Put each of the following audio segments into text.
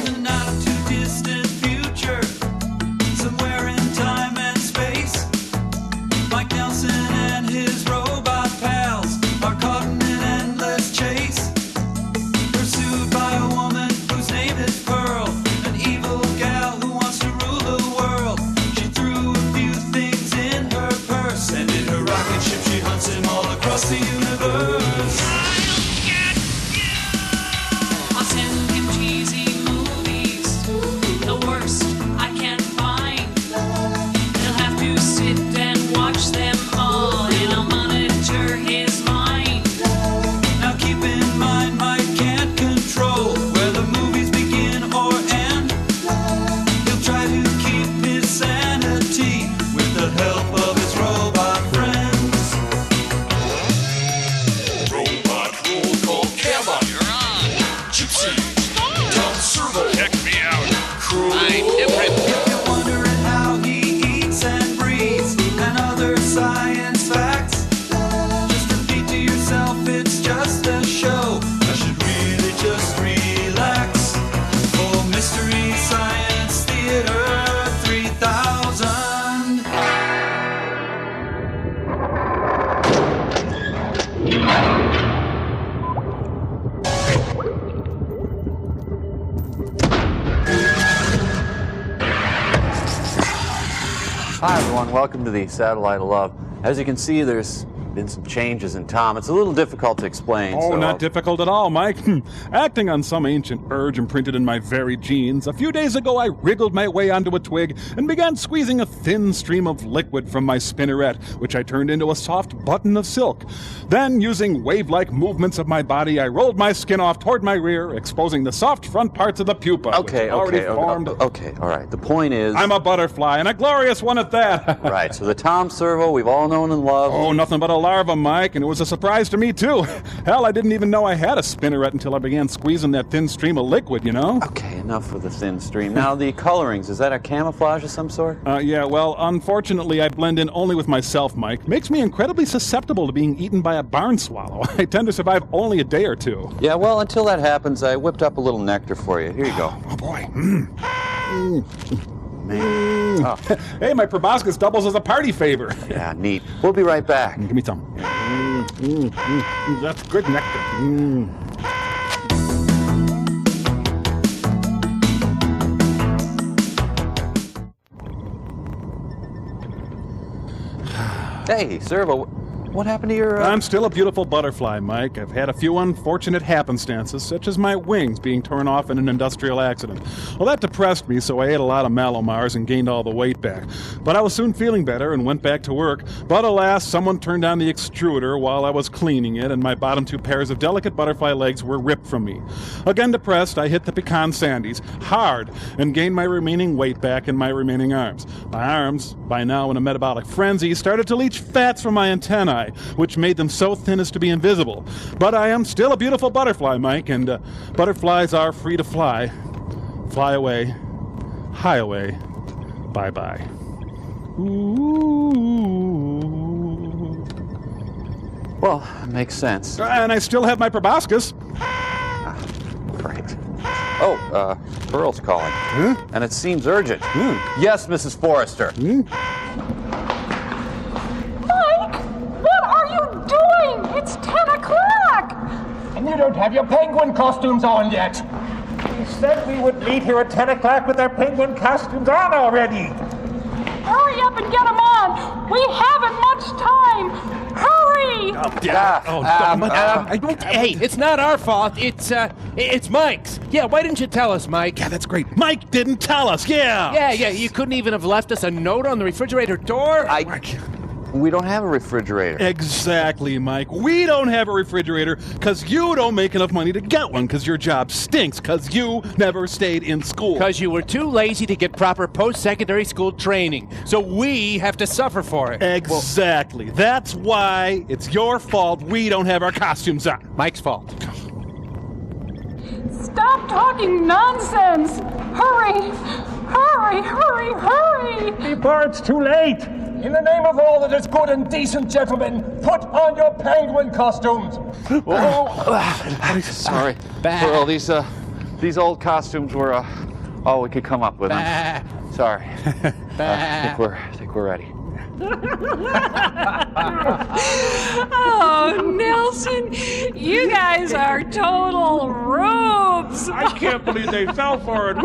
a not too distant future, somewhere in time and space. Mike Nelson and his robot pals are caught in an endless chase, pursued by a woman whose name is Pearl, an evil gal who wants to rule the world. She threw a few things in her purse, and in her rocket ship she hunts him all across the universe. I'll send him cheesy movies, the worst I can find. He'll have to sit and watch them all, and I'll monitor his mind. Now keep in mind, Mike can't control where the movies begin or end. He'll try to keep his sanity with the help of his robot friends. Robot roll call Gamma. You're on. Gypsy. Tom Servo. Check me out. Crew. I'm different. If you're wondering how he eats and breathes and other science facts, just repeat to yourself it's just a show. I should really just relax. For Mystery Science Theater 3000. Hi everyone, welcome to the Satellite of Love. As you can see, there's been some changes in Tom. It's a little difficult to explain. Oh, so not difficult at all, Mike. Acting on some ancient urge imprinted in my very genes, a few days ago I wriggled my way onto a twig and began squeezing a thin stream of liquid from my spinneret, which I turned into a soft button of silk. Then, using wave-like movements of my body, I rolled my skin off toward my rear, exposing the soft front parts of the pupa. which Okay, had already formed. okay, all right. The point is... I'm a butterfly, and a glorious one at that. Right, so the Tom Servo we've all known and loved... Oh, nothing but a larva, Mike, and it was a surprise to me, too. Hell, I didn't even know I had a spinneret until I began squeezing that thin stream of liquid, you know? Okay, enough with the thin stream. Now, the colorings, is that a camouflage of some sort? Yeah, well, unfortunately, I blend in only with myself, Mike. Makes me incredibly susceptible to being eaten by a barn swallow. I tend to survive only a day or two. Yeah, well, until that happens, I whipped up a little nectar for you. Here you go. Oh, boy. Man. Oh, Hey, my proboscis doubles as a party favor. yeah, neat. We'll be right back. Give me some. That's good nectar. Hey, Servo, what happened to your... I'm still a beautiful butterfly, Mike. I've had a few unfortunate happenstances, such as my wings being torn off in an industrial accident. Well, that depressed me, so I ate a lot of Malomars and gained all the weight back. But I was soon feeling better and went back to work. But alas, someone turned on the extruder while I was cleaning it, and my bottom two pairs of delicate butterfly legs were ripped from me. Again depressed, I hit the pecan sandies hard and gained my remaining weight back in my remaining arms. My arms, by now in a metabolic frenzy, started to leach fats from my antennae, which made them so thin as to be invisible. But I am still a beautiful butterfly, Mike, and butterflies are free to fly. Fly away, high away, bye-bye. Ooh. Well, it makes sense. And I still have my proboscis. Great. Oh, Pearl's calling. Huh? And it seems urgent. Yes, Mrs. Forrester. It's 10 o'clock! And you don't have your penguin costumes on yet. We said we would meet here at 10 o'clock with our penguin costumes on already. Hurry up and get them on! We haven't much time! Hurry! Hey, it's not our fault. It's Mike's. Yeah, why didn't you tell us, Mike? Yeah, that's great. Mike didn't tell us, yeah! Yeah, you couldn't even have left us a note on the refrigerator door? We don't have a refrigerator. Exactly, Mike. We don't have a refrigerator because you don't make enough money to get one because your job stinks because you never stayed in school. Because you were too lazy to get proper post-secondary school training. So we have to suffer for it. Exactly. That's why it's your fault we don't have our costumes on. Mike's fault. Stop talking nonsense! Hurry! Hurry, hurry, hurry! Before it's too late! In the name of all that is good and decent, gentlemen, put on your penguin costumes! Sorry. Pearl, these these old costumes were all we could come up with. I'm sorry. I think we're ready. Oh, Nelson, you guys are total rubes. I can't believe they fell for it.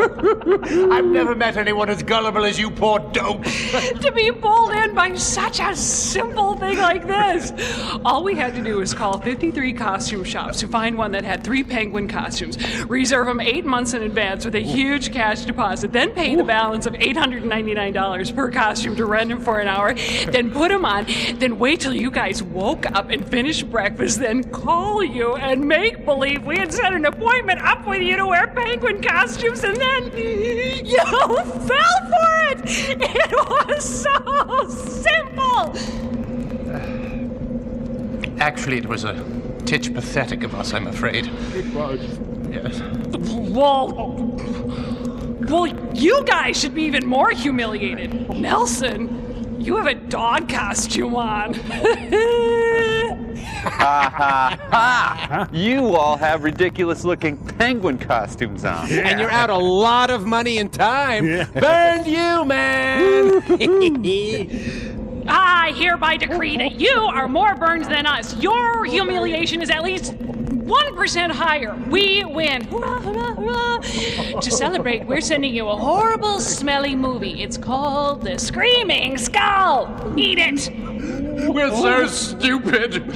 I've never met anyone as gullible as you poor dope. To be pulled in by such a simple thing like this. All we had to do was call 53 costume shops to find one that had 3 penguin costumes, reserve them 8 months in advance with a huge cash deposit, then pay the balance of $899 per costume to rent them for an hour, then put them on, then wait till you guys woke up and finished breakfast, then call you and make believe we had set an appointment up with you to wear penguin costumes, and then you fell for it! It was so simple! Actually, it was a titch pathetic of us, I'm afraid. It was. Yes. Well, you guys should be even more humiliated. Nelson, you have a dog costume on. You all have ridiculous-looking penguin costumes on. And you're out a lot of money and time. Burned you, man! I hereby decree that you are more burned than us. Your humiliation is at least 1% higher. We win. To celebrate, we're sending you a horrible, smelly movie. It's called The Screaming Skull. Eat it. We're so stupid.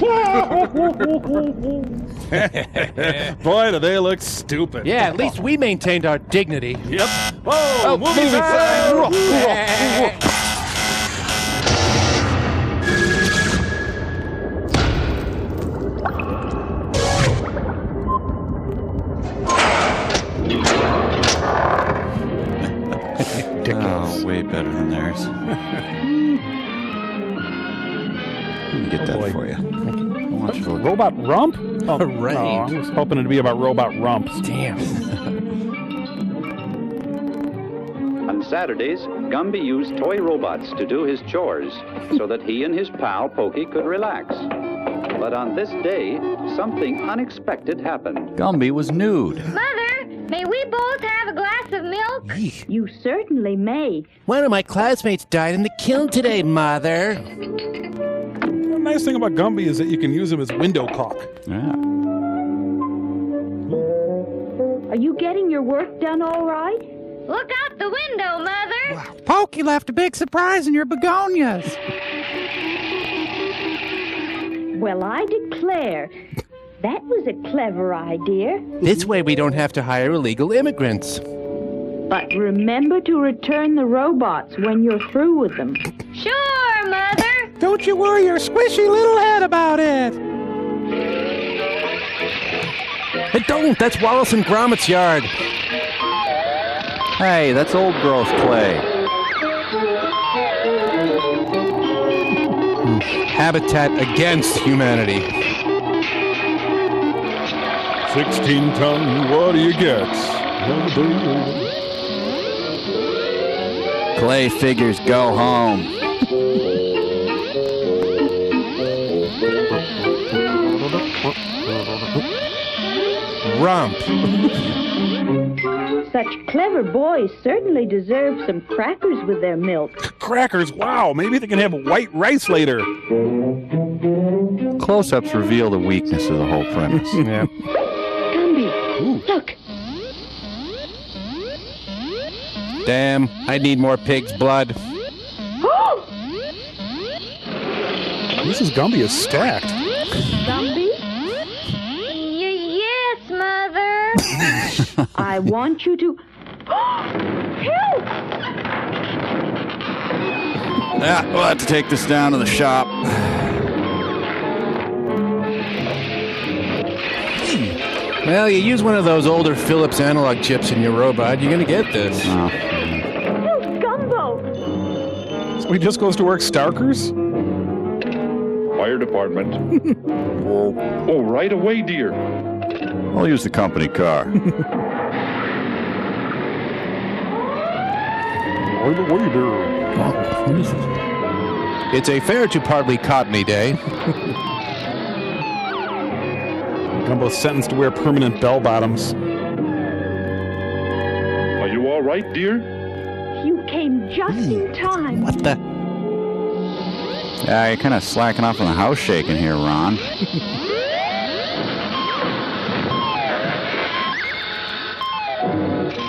Boy, do they look stupid. Yeah, at least we maintained our dignity. Yep. Oh, movie time! Oh, way better than theirs. Let me get that boy. for you. I want you to look. Robot Rump? Oh, Hooray. no, I was hoping it to be about Robot Rumps. Damn. On Saturdays, Gumby used toy robots to do his chores so that he and his pal Pokey could relax. But on this day, something unexpected happened. Gumby was nude. Mother, may we both have a glass of milk? You certainly may. One of my classmates died in the kiln today, Mother. The nice thing about Gumby is that you can use him as window caulk. Yeah. Are you getting your work done all right? Look out the window, Mother. Pokey left a big surprise in your begonias. Well, I declare. That was a clever idea. This way we don't have to hire illegal immigrants. But remember to return the robots when you're through with them. Sure, Mother. Don't you worry your squishy little head about it. Hey, don't! That's Wallace and Gromit's yard. Hey, that's old growth clay. Habitat against humanity. 16-ton, what do you get? Clay figures go home. Rump. Such clever boys certainly deserve some crackers with their milk. Crackers, wow, maybe they can have white rice later. Close-ups reveal the weakness of the whole premise. Yeah. Gumby, look. Damn, I need more pig's blood. Mrs. Gumby is stacked. Gumby, Yes, Mother. I want you to... Help! Yeah, we'll have to take this down to the shop. Well, you use one of those older Philips analog chips in your robot, you're gonna get this. Oh. Help, Gumbo! So he just goes to work Starkers? Fire department. Oh, right away, dear. I'll use the company car. What is it? It's a fair to partly cottony day. Gumbo's sentenced to wear permanent bell bottoms. all right, dear? You came just in time. What the? Yeah, you're kind of slacking off on the house shaking here, Ron.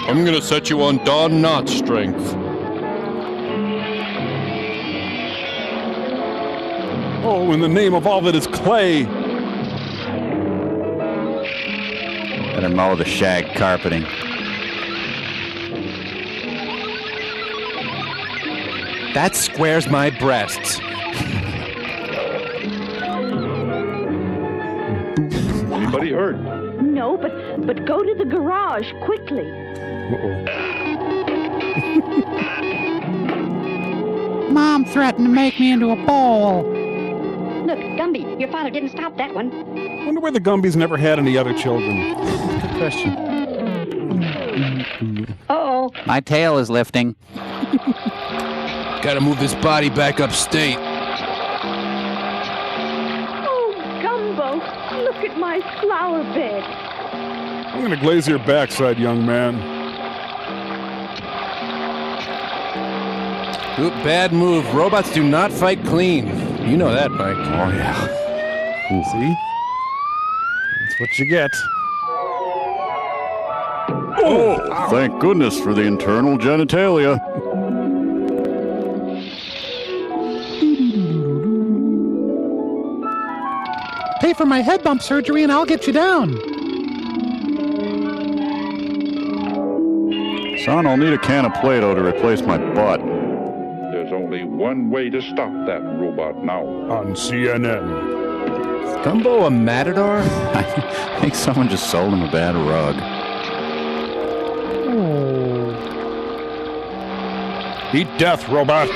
I'm gonna set you on Don Knotts strength. Oh, in the name of all that is clay. Better mow the shag carpeting. That squares my breasts. Anybody hurt? No, but go to the garage quickly. Mom threatened to make me into a bowl. Look, Gumby, your father didn't stop that one. Wonder why the Gumbies never had any other children. Good question. Uh-oh. My tail is lifting. Gotta move this body back upstate. Oh, Gumbo, look at my flower bed. I'm gonna glaze your backside, young man. Oop, bad move. Robots do not fight clean. You know that, Mike. Oh, yeah. See? That's what you get. Oh, thank goodness for the internal genitalia. Pay for my head bump surgery and I'll get you down. Son, I'll need a can of Play-Doh to replace my butt. There's only one way to stop that robot now. On CNN. Is Gumbo a matador? I think someone just sold him a bad rug. Eat death, robot.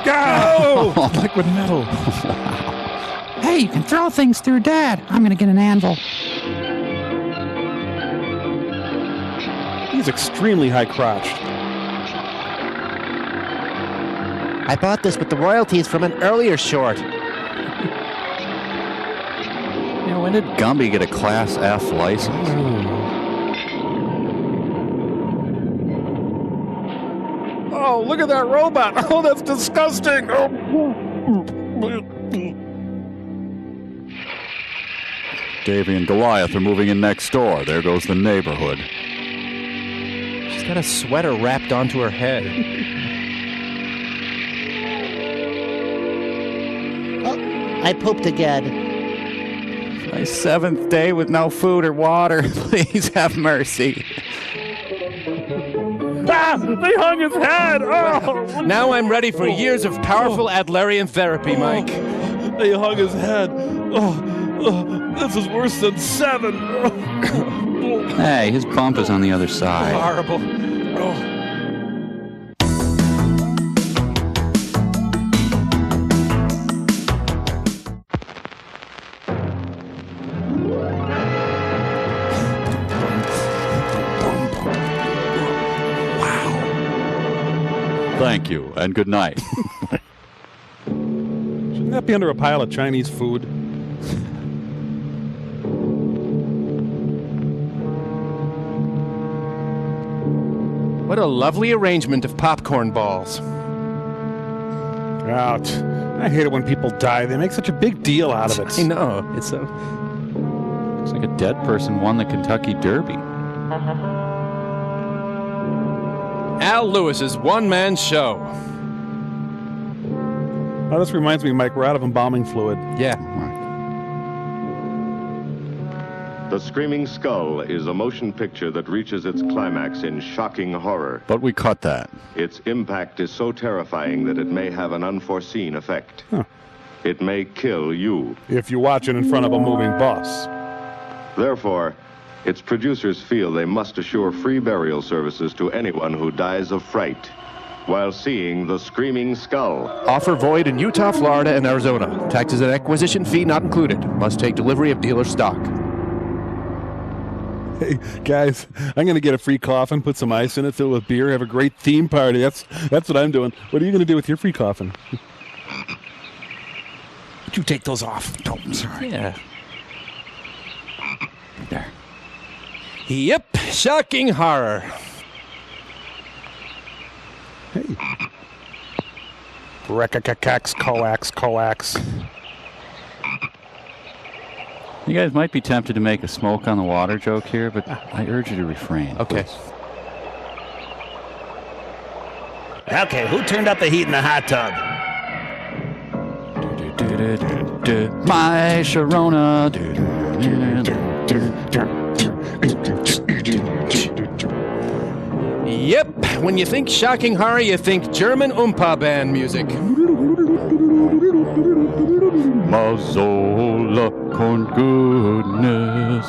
Go! Liquid metal. Hey, you can throw things through Dad. I'm gonna get an anvil. He's extremely high-crotched. I bought this with the royalties from an earlier short. Yeah, when did Gumby get a Class F license? Oh, look at that robot. Oh, that's disgusting. Oh. Davy and Goliath are moving in next door. There goes the neighborhood. She's got a sweater wrapped onto her head. Oh, I pooped again. My 7th day with no food or water. Please have mercy. Ah, they hung his head. Oh. Now I'm ready for years of powerful Adlerian therapy, Mike. They hung his head. Oh, this is worse than 7. Hey, his bump is on the other side. Horrible. Thank you, and good night. Shouldn't that be under a pile of Chinese food? What a lovely arrangement of popcorn balls. Out. I hate it when people die. They make such a big deal out of it. I know. It's like a dead person won the Kentucky Derby. Al Lewis's one-man show. Oh, this reminds me, Mike, we're out of embalming fluid. Yeah. The Screaming Skull is a motion picture that reaches its climax in shocking horror. But we cut that. Its impact is so terrifying that it may have an unforeseen effect. Huh. It may kill you. If you watch it in front of a moving bus. Therefore, its producers feel they must assure free burial services to anyone who dies of fright while seeing The Screaming Skull. Offer void in Utah, Florida, and Arizona. Taxes and acquisition fee not included. Must take delivery of dealer stock. Hey, guys, I'm going to get a free coffin, put some ice in it, fill it with beer, have a great theme party. That's what I'm doing. What are you going to do with your free coffin? Would you take those off? Oh, I'm sorry. Yeah. There. Yep, shocking horror. Hey. Rekakax, coax. You guys might be tempted to make a smoke on the water joke here, but I urge you to refrain. Okay. Please. Okay, who turned up the heat in the hot tub? My Sharona. Yep, when you think shocking horror, you think German Oompa band music. Mazola con goodness.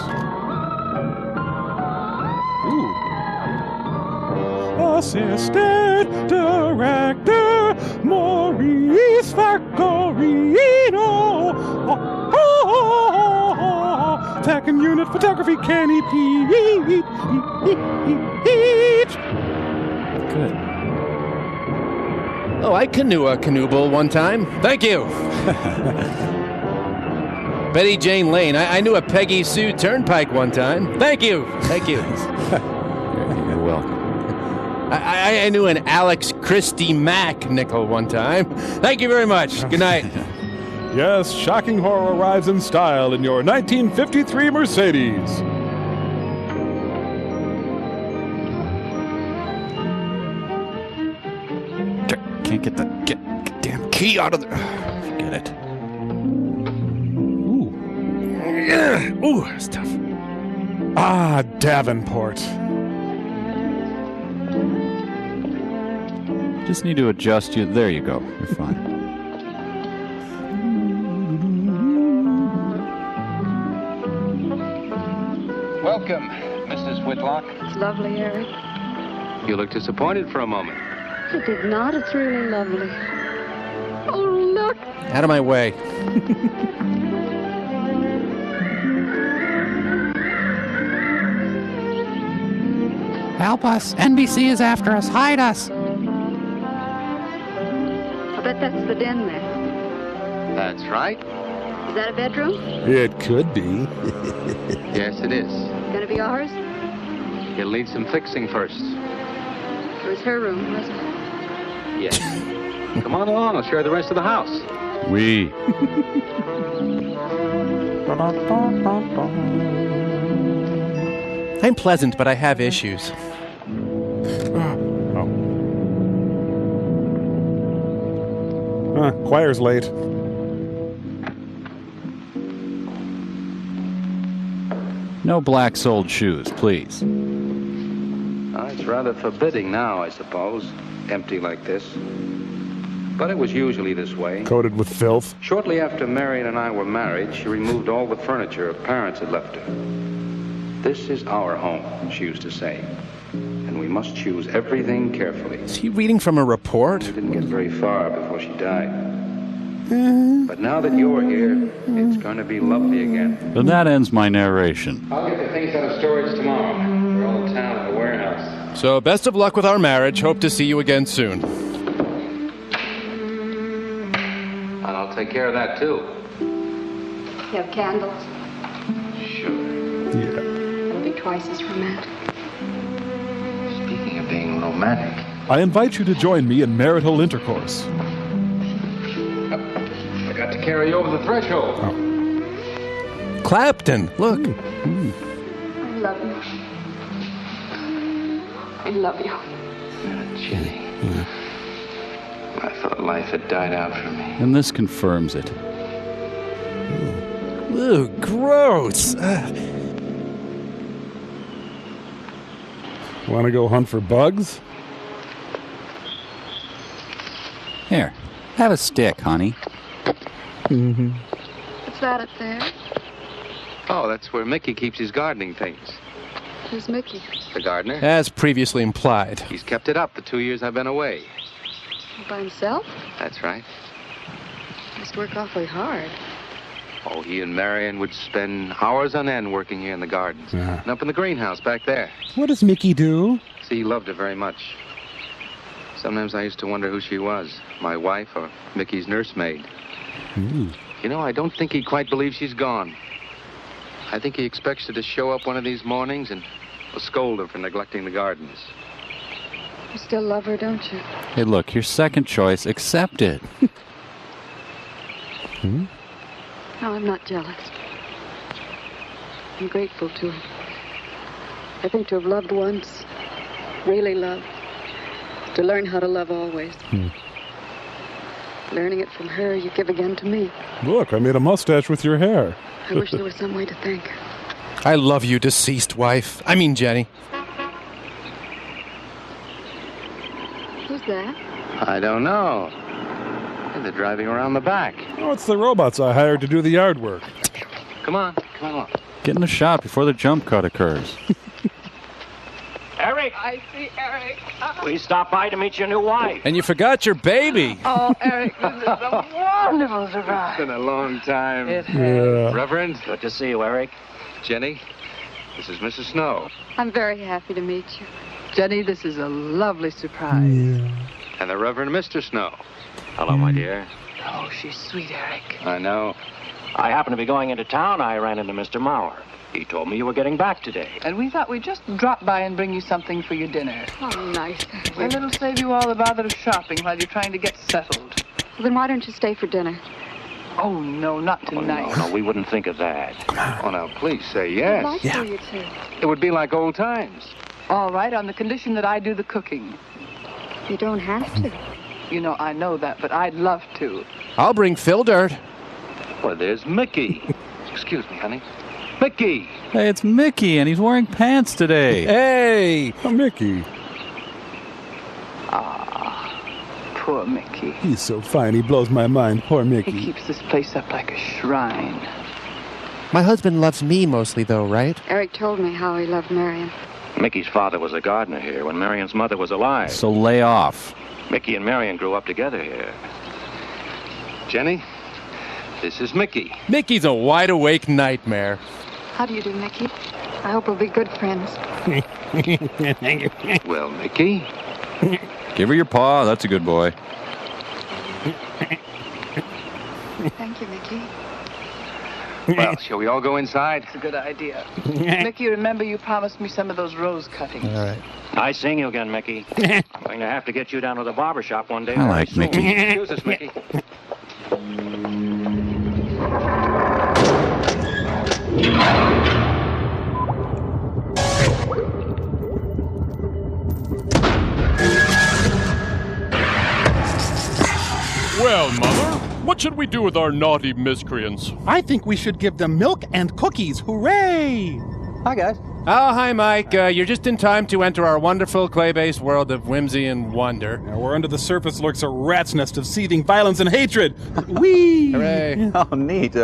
Assistant Director Maurice Factorino. Second unit photography, Kenny Pete. Good. Oh, I canoe a canoe bowl one time. Thank you. Betty Jane Lane. I knew a Peggy Sue Turnpike one time. Thank you. Thank you. You're welcome. I knew an Alex Christie Mack nickel one time. Thank you very much. Good night. Yes, shocking horror arrives in style in your 1953 Mercedes. Can't get the damn key out of there. Forget it. Ooh, that's tough. Ah, Davenport. Just need to adjust you. There you go. You're fine. Welcome, Mrs. Whitlock. It's lovely, Eric. You look disappointed for a moment. It did not. It's really lovely. Oh, look. Out of my way. Help us. NBC is after us. Hide us. I bet that's the den there. That's right. Is that a bedroom? It could be. Yes, it is. Gonna be ours? It'll need some fixing first. It was her room, wasn't it? Yes. Come on along. I'll share the rest of the house. We. I'm pleasant, but I have issues. Choir's late. No black-soled shoes, please. It's rather forbidding now, I suppose. Empty like this. But it was usually this way. Coated with filth. Shortly after Marion and I were married, she removed all the furniture her parents had left her. This is our home, she used to say. And we must choose everything carefully. Is he reading from a report? She didn't get very far before she died. But now that you're here, it's going to be lovely again. And that ends my narration. I'll get the things out of storage tomorrow. They're all in town in the warehouse. So best of luck with our marriage. Hope to see you again soon. And I'll take care of that, too. You have candles? Sure. Yeah. It'll be twice as romantic. Speaking of being romantic, I invite you to join me in marital intercourse. I got to carry you over the threshold. Clapton, look. I love you. I love you. Jenny. I thought life had died out for me. And this confirms it. Ooh, gross. Want to go hunt for bugs? Here, have a stick, honey. What's that up there? Oh, that's where Mickey keeps his gardening things. Who's Mickey? The gardener. As previously implied. He's kept it up the 2 years I've been away. By himself? That's right. Must work awfully hard. Oh, he and Marion would spend hours on end working here in the gardens. And up in the greenhouse back there. What does Mickey do? See, he loved her very much. Sometimes I used to wonder who she was, my wife or Mickey's nursemaid. You know, I don't think he quite believes she's gone. I think he expects her to show up one of these mornings and We'll scold her for neglecting the gardens. You still love her, don't you? Hey, look, your second choice. Accept it. No, I'm not jealous. I'm grateful to her. I think to have loved once, really loved, to learn how to love always. Learning it from her, you give again to me. Look, I made a mustache with your hair. I wish there was some way to thank her. I love you, deceased wife. I mean, Jenny. Who's that? I don't know. They're driving around the back. Oh, it's the robots I hired to do the yard work. Come on along. Get in the shot before the jump cut occurs. Eric! I see Eric. We stopped by to meet your new wife. And you forgot your baby. Oh, Eric, this is a wonderful surprise. It's been a long time. It has. Yeah. Reverend, Good to see you, Eric. Jenny, this is Mrs. Snow. I'm very happy to meet you. Jenny, this is a lovely surprise. And the Reverend Mr. Snow. Hello, my dear. Oh, she's sweet, Eric. I know. I happened to be going into town. I ran into Mr. Maurer. He told me you were getting back today. And we thought we'd just drop by and bring you something for your dinner. Oh, nice. And it'll save you all the bother of shopping while you're trying to get settled. Well, then why don't you stay for dinner? Oh, no, not tonight. No, we wouldn't think of that. Oh, now, please say I'd yes. like for you to. It would be like old times. All right, on the condition that I do the cooking. You don't have to. You know, I know that, but I'd love to. I'll bring Phil Dirt. Well, there's Mickey. Excuse me, honey. Mickey! Hey, it's Mickey, and he's wearing pants today. Hey! Oh, Mickey. Poor Mickey. He's so fine, he blows my mind. Poor He Mickey. keeps this place up like a shrine. My husband loves me mostly, though, right? Eric told me how he loved Marion. Mickey's father was a gardener here when Marion's mother was alive. So lay off. Mickey and Marion grew up together here. Jenny, this is Mickey. Mickey's a wide-awake nightmare. How do you do, Mickey? I hope we'll be good friends. Well, Mickey, Give her your paw. That's a good boy. Thank you, Mickey. well, shall we all go inside? It's a good idea. Mickey, remember you promised me some of those rose cuttings. All right. Nice seeing you again, Mickey. I'm going to have to get you down to the barber shop one day. I like Mickey. Excuse us, Mickey. Well, Mother, what should we do with our naughty miscreants? I think we should give them milk and cookies. Hooray! Hi, guys. Oh, hi, Mike. You're just in time to enter our wonderful clay-based world of whimsy and wonder. Now, where under the surface lurks a rat's nest of seething violence and hatred. Whee! Hooray. Oh, neat.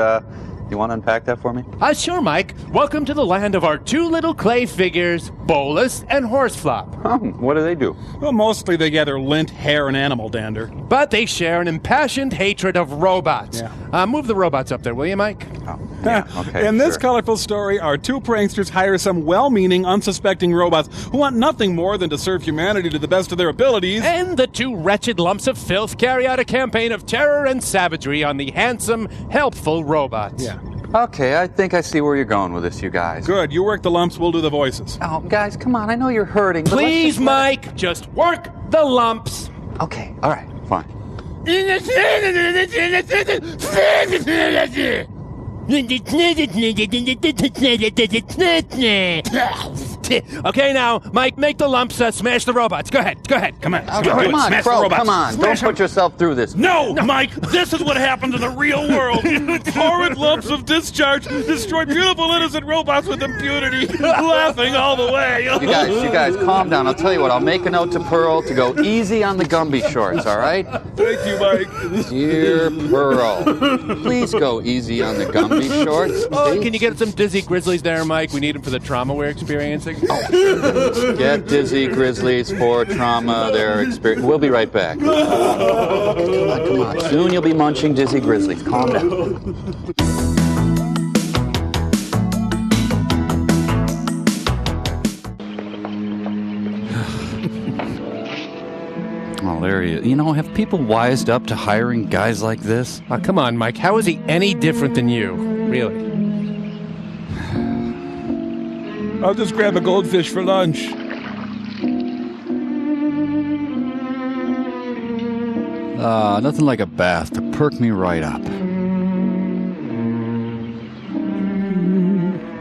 You want to unpack that for me? Sure, Mike. Welcome to the land of our two little clay figures, Bolus and Horseflop. What do they do? Well, mostly they gather lint, hair, and animal dander. But they share an impassioned hatred of robots. Yeah. Move the robots up there, will you, Mike? Oh, yeah, okay. In this sure. colorful story, our two pranksters hire some well-meaning, unsuspecting robots who want nothing more than to serve humanity to the best of their abilities. And the two wretched lumps of filth carry out a campaign of terror and savagery on the handsome, helpful robots. Yeah. Okay, I think I see where you're going with this, you guys. Good. You work the lumps, we'll do the voices. Oh, guys, come on. I know you're hurting. But Please, Mike, just work the lumps. Okay, all right, fine. Okay, now, Mike, make the lumps smash the robots. Go ahead. Come on. Oh, come on, Smash the Crow, robots. come on. Smash Don't put yourself through this. No, Mike, this is what happens in the real world. Horrid lumps of discharge destroy beautiful innocent robots with impunity, laughing all the way. You guys, calm down. I'll tell you what, I'll make a note to Pearl to go easy on the Gumby shorts, all right? Thank you, Mike. Dear Pearl, please go easy on the Gumby shorts. Oh, can you get some Dizzy Grizzlies there, Mike? We need them for the trauma we're experiencing. Get Dizzy Grizzlies for trauma, their experience. We'll be right back. Come on. Soon you'll be munching Dizzy Grizzlies. Calm down. Oh, there he is. You know, have people wised up to hiring guys like this? Oh, come on, Mike. How is he any different than you? Really? I'll just grab a goldfish for lunch. Nothing like a bath to perk me right up.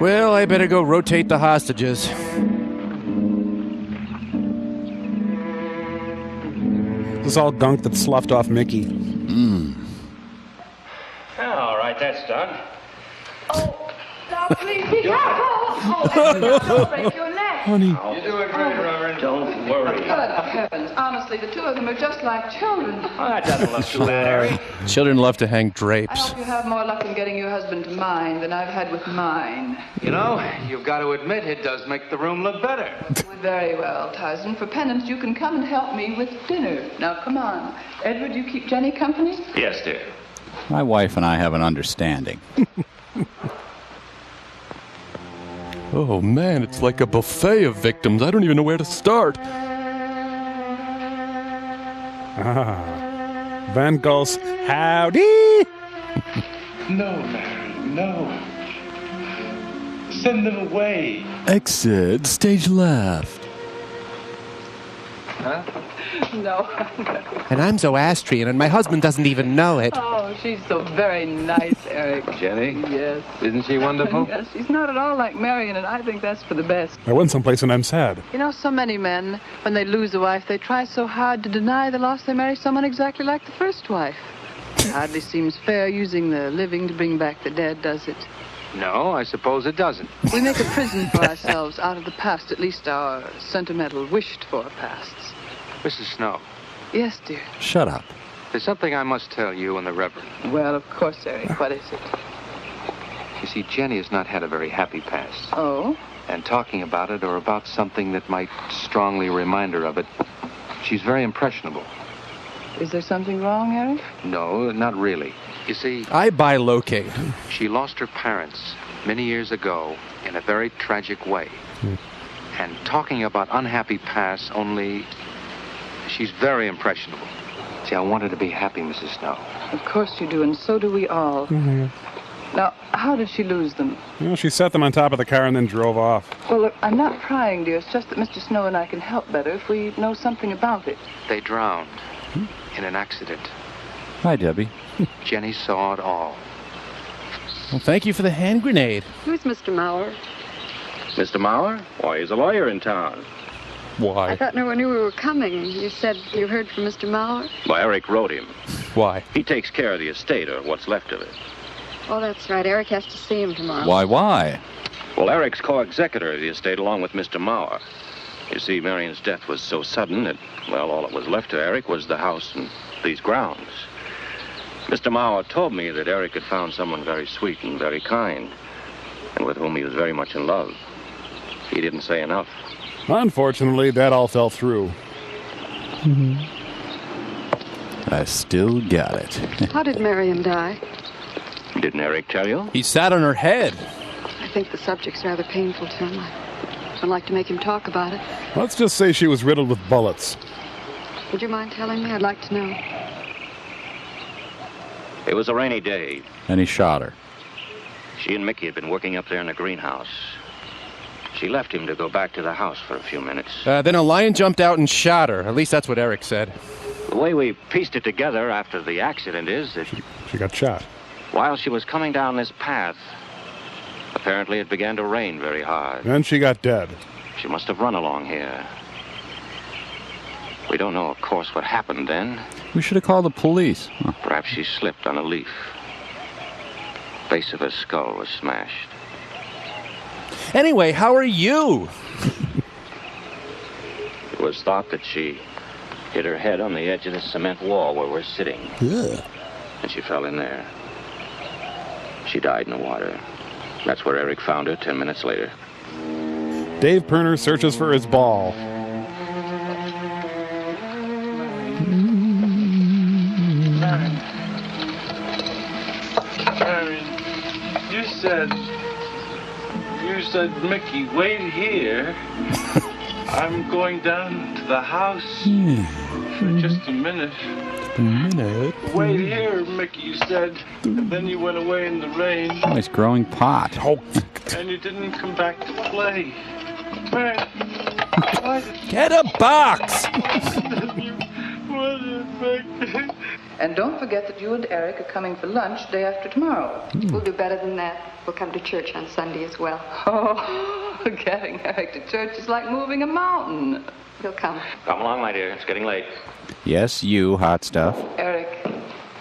Well, I better go rotate the hostages. This is all gunk that's sloughed off Mickey. All right, that's done. Now, please be careful. Don't break your neck. Honey. You're doing great, Reverend. Don't worry. Good heavens. Honestly, the two of them are just like children. Oh, that doesn't look too bad, Harry. Children love to hang I drapes. hope you have more luck in getting your husband to mine than I've had with mine. You know, you've got to admit it does make the room look better. Very well, Tyson. For penance, you can come and help me with dinner. Now, come on. Edward, you keep Jenny company? Yes, dear. My wife and I have an understanding. Oh, man, it's like a buffet of victims. I don't even know where to start. Van Gul's howdy. No, Mary, no. Send them away. Exit, stage left. Huh? No. And I'm Zoroastrian, and my husband doesn't even know it. Oh, she's so very nice, Eric. Jenny? Yes. Isn't she wonderful? Yes, she's not at all like Marion, and I think that's for the best. I went someplace and I'm sad. You know, so many men, when they lose a wife, they try so hard to deny the loss they marry someone exactly like the first wife. It hardly seems fair using the living to bring back the dead, does it? No, I suppose it doesn't. We make a prison for ourselves out of the past, at least our sentimental, wished-for pasts. Mrs. Snow, Yes, dear. Shut up. there's something I must tell you and the Reverend. Well, of course, Eric. What is it? You see, Jenny has not had a very happy past. Oh? And talking about it or about something that might strongly remind her of it, she's very impressionable. Is there something wrong, Eric? No, not really. You see, I bilocate. she lost her parents many years ago in a very tragic way. And talking about unhappy past only, she's very impressionable. See, I want her to be happy, Mrs. Snow. Of course you do, and so do we all. Now, how did she lose them? You know, she set them on top of the car and then drove off. Well, look, I'm not prying, dear. It's just that Mr. Snow and I can help better if we know something about it. They drowned in an accident. Hi, Debbie. Jenny saw it all. Well, thank you for the hand grenade. Who's Mr. Mauer? Mr. Mauer? Why, he's a lawyer in town. I Why? thought no one knew we were coming. You said you heard from Mr. Mauer? Well, Eric wrote him. Why? He takes care of the estate, or what's left of it. Oh, that's right. Eric has to see him tomorrow. Why? Well, Eric's co-executor of the estate along with Mr. Mauer. You see, Marion's death was so sudden that, well, all that was left to Eric was the house and these grounds. Mr. Mauer told me that Eric had found someone very sweet and very kind, and with whom he was very much in love. He didn't say enough. Unfortunately, that all fell through. I still got it. How did Marion die? Didn't Eric tell you? He sat on her head. I think the subject's rather painful to him. I'd like to make him talk about it. Let's just say she was riddled with bullets. Would you mind telling me? I'd like to know. It was a rainy day. And he shot her. She and Mickey had been working up there in the greenhouse. She left him to go back to the house for a few minutes. Then a lion jumped out and shot her. At least that's what Eric said. The way we pieced it together after the accident is that She got shot. while she was coming down this path, apparently it began to rain very hard. Then she got dead. She must have run along here. We don't know, of course, what happened then. We should have called the police. Huh. Perhaps she slipped on a leaf. Base of her skull was smashed. Anyway, how are you? It was thought that she hit her head on the edge of the cement wall where we're sitting. Yeah. And she fell in there. She died in the water. That's where Eric found her 10 minutes later. Dave Perner searches for his ball. Marion, you said, Mickey, wait here. I'm going down to the house for just a minute. Wait here, Mickey, you said. And then you went away in the rain. Nice growing pot. Oh, And you didn't come back to play. Why did Get a box! And don't forget that you and Eric are coming for lunch day after tomorrow. We'll do better than that. We'll come to church on Sunday as well. Oh, getting Eric to church is like moving a mountain. He'll come. Come along, my dear. It's getting late. Yes, you, hot stuff. Eric,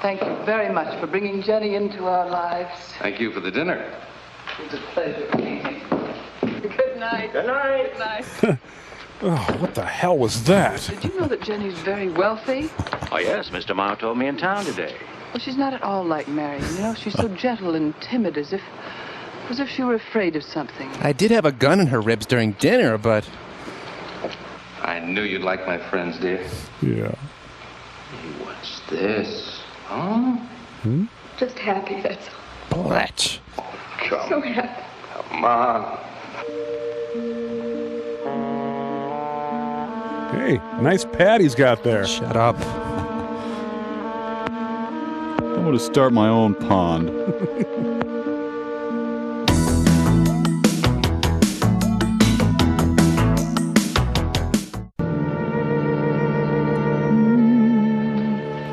thank you very much for bringing Jenny into our lives. Thank you for the dinner. It's a pleasure. Good night. Good night. Good night. Oh, what the hell was that? Did you know that Jenny's very wealthy? Oh, yes, Mr. Mao told me in town today. Well, she's not at all like Marion. You know, she's so gentle and timid, as if she were afraid of something. I did have a gun in her ribs during dinner, but... I knew you'd like my friends, dear. Yeah. What's this? Huh? Just happy, that's all. Bletch. So happy. Come on. Hey, nice pad he's got there. Shut up. I want to start my own pond.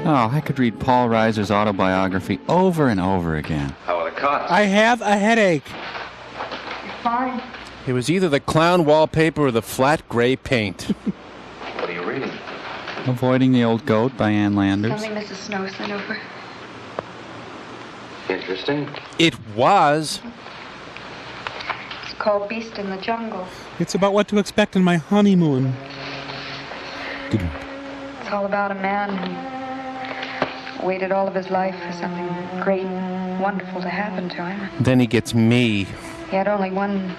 Oh, I could read Paul Reiser's autobiography over and over again. How are the cots? I have a headache. Fine. It was either the clown wallpaper or the flat gray paint. What are you reading? Avoiding the Old Goat by Ann Landers. Something Mrs. Snow sent over. Interesting. It was. It's called Beast in the Jungle. It's about what to expect in my honeymoon. It's all about a man who waited all of his life for something great and wonderful to happen to him. Then he gets me. He had only one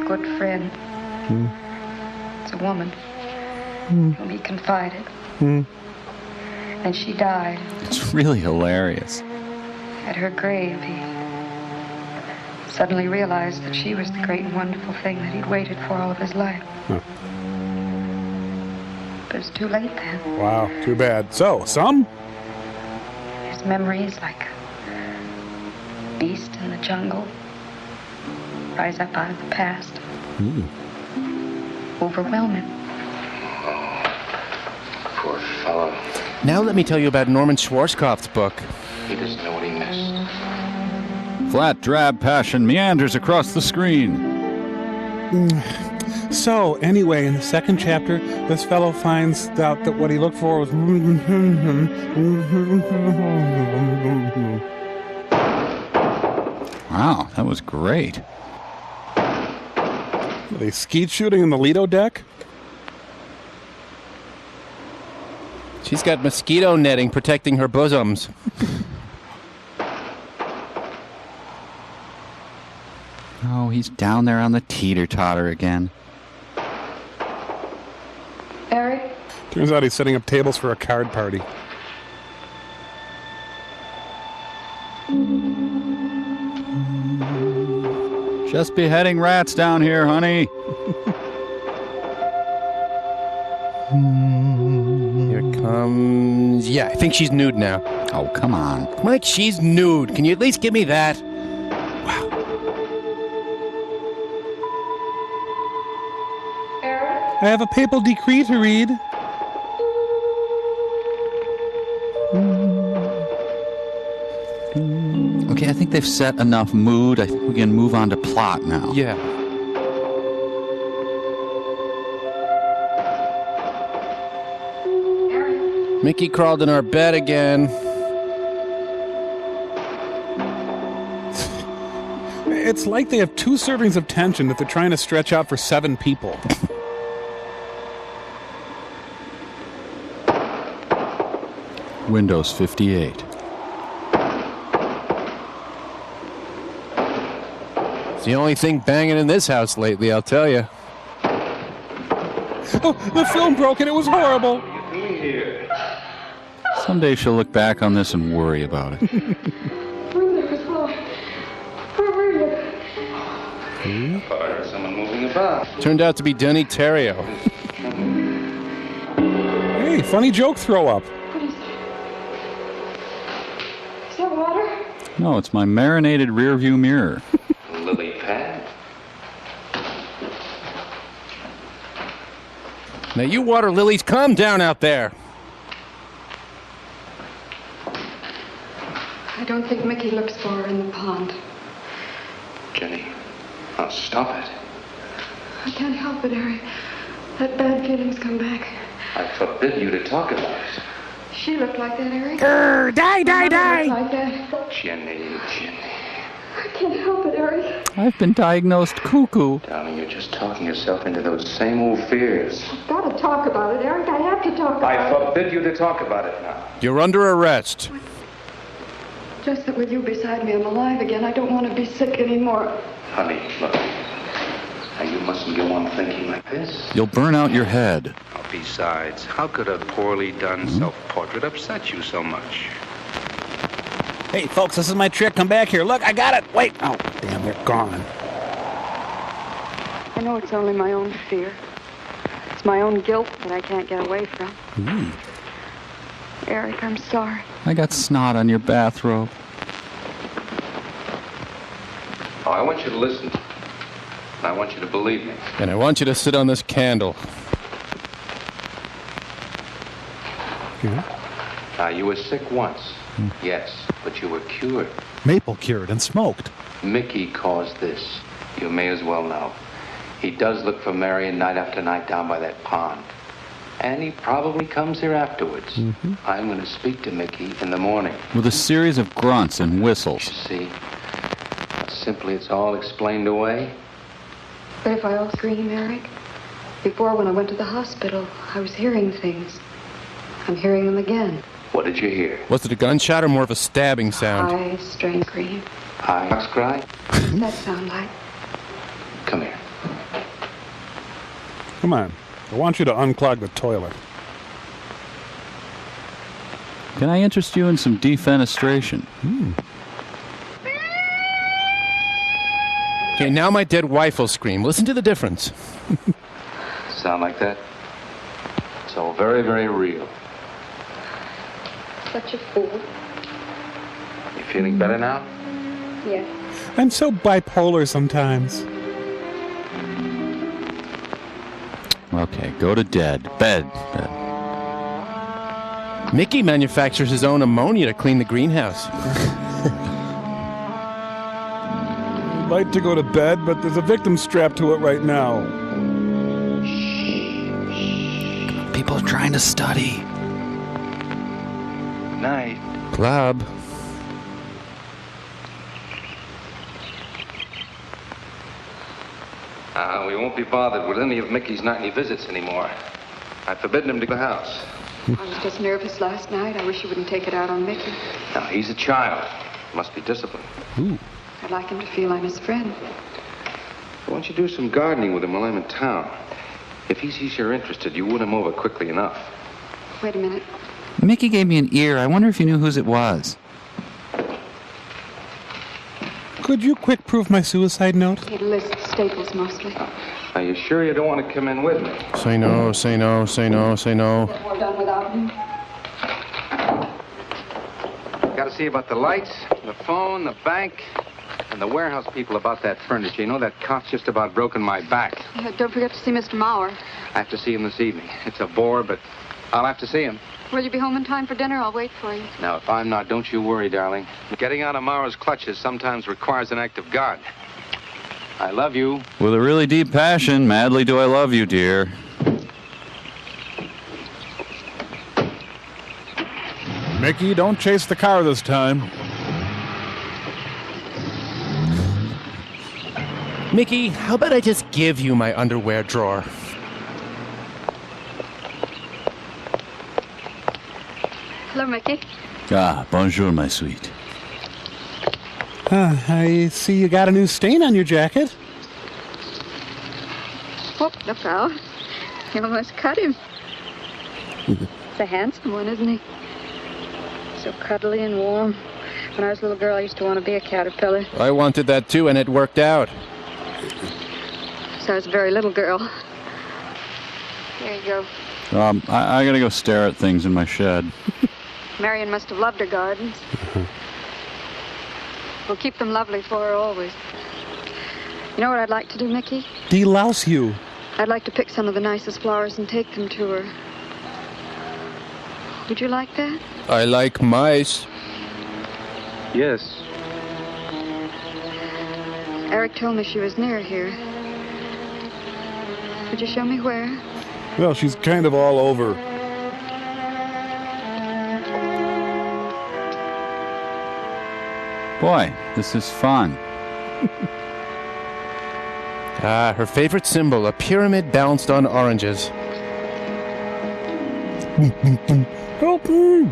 good friend. It's a woman whom he confided. And she died. It's really hilarious. At her grave, he suddenly realized that she was the great and wonderful thing that he'd waited for all of his life. But it's too late then. Wow, too bad. So, some? His memories, like beast in the jungle, rise up out of the past. Overwhelm him. Poor fellow. Now let me tell you about Norman Schwarzkopf's book. He doesn't know what he missed. Flat, drab passion meanders across the screen. So, anyway, in the second chapter, this fellow finds out that what he looked for was... Wow, that was great. Are they skeet shooting in the Lido deck? She's got mosquito netting protecting her bosoms. Oh, he's down there on the teeter-totter again. Eric? Turns out he's setting up tables for a card party. Just beheading rats down here, honey. Here comes... Yeah, I think she's nude now. Oh, come on. Mike, she's nude. Can you at least give me that? I have a papal decree to read. Okay, I think they've set enough mood. I think we can move on to plot now. Yeah. Mickey crawled in our bed again. It's like they have 2 servings of tension that they're trying to stretch out for 7 people. Windows 58. It's the only thing banging in this house lately, I'll tell you. Oh, the film broke and it was horrible. Someday she'll look back on this and worry about it. I heard someone moving about. Turned out to be Denny Terrio. Hey, funny joke throw up. Is that water? No, it's my marinated rearview mirror. Lily pad. Now, you water lilies, calm down out there. I don't think Mickey looks for her in the pond. Jenny, now stop it. I can't help it, Eric. That bad feeling's come back. I forbid you to talk about it. She looked like that, Eric. Die, die, Mother die. looked like that. Jenny. I can't help it, Eric. I've been diagnosed cuckoo. Darling, you're just talking yourself into those same old fears. I've got to talk about it, Eric. I have to talk about I it. forbid you to talk about it now. You're under arrest. Just that with you beside me, I'm alive again. I don't want to be sick anymore. Honey, look. Now, you mustn't go on thinking like this. You'll burn out your head. Besides, how could a poorly done self-portrait upset you so much? Hey, folks, this is my trick. Come back here. Look, I got it. Wait. Oh, damn, they're gone. I know it's only my own fear. It's my own guilt that I can't get away from. Eric, I'm sorry. I got snot on your bathrobe. Oh, I want you to listen. And I want you to believe me. And I want you to sit on this candle. Now, you were sick once. Yes, but you were cured. Maple cured and smoked. Mickey caused this. You may as well know. He does look for Marion night after night down by that pond. And he probably comes here afterwards. I'm going to speak to Mickey in the morning. With a series of grunts and whistles. See? Simply, it's all explained away. But if I'll scream, Eric, before when I went to the hospital, I was hearing things. I'm hearing them again. What did you hear? Was it a gunshot or more of a stabbing sound? High, strange scream. High ox cry? What's that sound like? Come here. Come on. I want you to unclog the toilet. Can I interest you in some defenestration? Okay, now my dead wife will scream. Listen to the difference. Sound like that? It's all very, very real. Such a fool. You feeling better now? Yes. I'm so bipolar sometimes. Okay, go to bed. Bed. Mickey manufactures his own ammonia to clean the greenhouse. I'd like to go to bed, but there's a victim strapped to it right now. People are trying to study. Night. Club. We won't be bothered with any of Mickey's nightly visits anymore. I've forbidden him to the house. I was just nervous last night. I wish you wouldn't take it out on Mickey. Now, he's a child. Must be disciplined. I'd like him to feel I'm his friend. Why don't you do some gardening with him while I'm in town? If he sees you're interested, you win him over quickly enough. Wait a minute. Mickey gave me an ear. I wonder if you knew whose it was. Could you quick proof my suicide note? He lists staples mostly. Are you sure you don't want to come in with me? Say no, say no, say no, say no. We're done without him. Got to see about the lights, the phone, the bank, and the warehouse people about that furniture. You know, that cop's just about broken my back. Yeah, don't forget to see Mr. Mauer. I have to see him this evening. It's a bore, but I'll have to see him. Will you be home in time for dinner? I'll wait for you. Now, if I'm not, don't you worry, darling. Getting out of Mauer's clutches sometimes requires an act of God. I love you. With a really deep passion, madly do I love you, dear. Mickey, don't chase the car this time. Mickey, how about I just give you my underwear drawer? Hello, Mickey. Ah, bonjour, my sweet. I see you got a new stain on your jacket. Whoop, look out. You almost cut him. It's a handsome one, isn't he? So cuddly and warm. When I was a little girl, I used to want to be a caterpillar. I wanted that too, and it worked out. So I was a very little girl. There you go. I gotta go stare at things in my shed. Marion must have loved her gardens. We'll keep them lovely for her always. You know what I'd like to do, Mickey? Delouse you. I'd like to pick some of the nicest flowers and take them to her. Would you like that? I like mice. Yes. Eric told me she was near here. Would you show me where? Well, she's kind of all over. Boy, this is fun. Her favorite symbol, a pyramid balanced on oranges. Help me!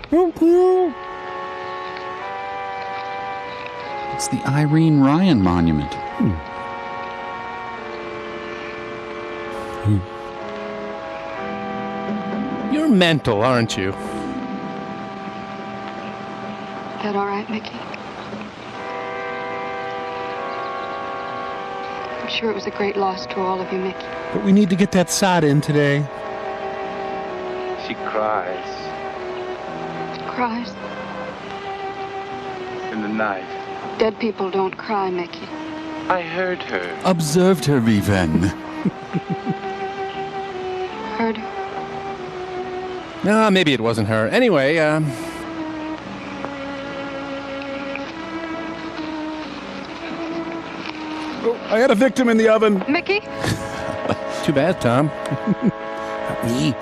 Help me! It's the Irene Ryan Monument. You're mental, aren't you? That all right, Mickey? I'm sure it was a great loss to all of you, Mickey. But we need to get that sod in today. She cries Cries? in the night. Dead people don't cry, Mickey. I heard her. Observed her even. Heard her? No, maybe it wasn't her. Anyway, I got a victim in the oven. Mickey? Too bad, Tom. Me.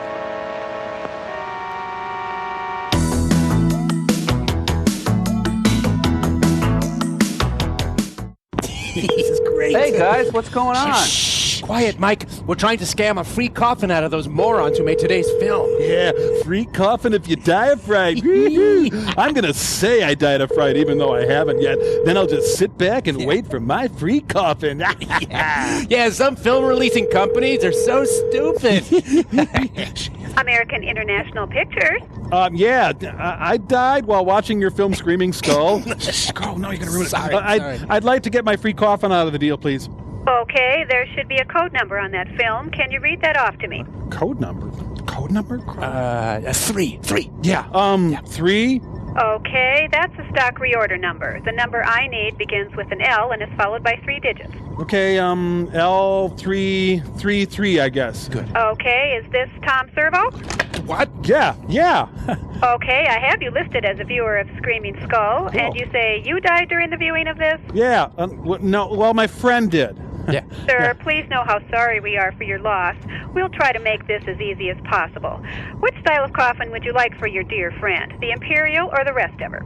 This is great. Hey guys, what's going on? Shh, quiet, Mike. We're trying to scam a free coffin out of those morons who made today's film. Yeah, free coffin if you die of fright. I'm going to say I died of fright even though I haven't yet. Then I'll just sit back and wait for my free coffin. Yeah, some film releasing companies are so stupid. American International Pictures. Yeah, I died while watching your film Screaming Skull. Oh, no, you're going to ruin it. Sorry. I'd like to get my free coffin out of the deal, please. Okay, there should be a code number on that film. Can you read that off to me? Code number? Code number? Three. Yeah, 3? Okay, that's a stock reorder number. The number I need begins with an L and is followed by 3 digits. Okay, L333, I guess. Good. Okay, is this Tom Servo? What? Yeah. Okay, I have you listed as a viewer of Screaming Skull, and you say you died during the viewing of this? Yeah, well, my friend did. Yeah. Sir, please know how sorry we are for your loss. We'll try to make this as easy as possible. Which style of coffin would you like for your dear friend? The Imperial or the rest of her?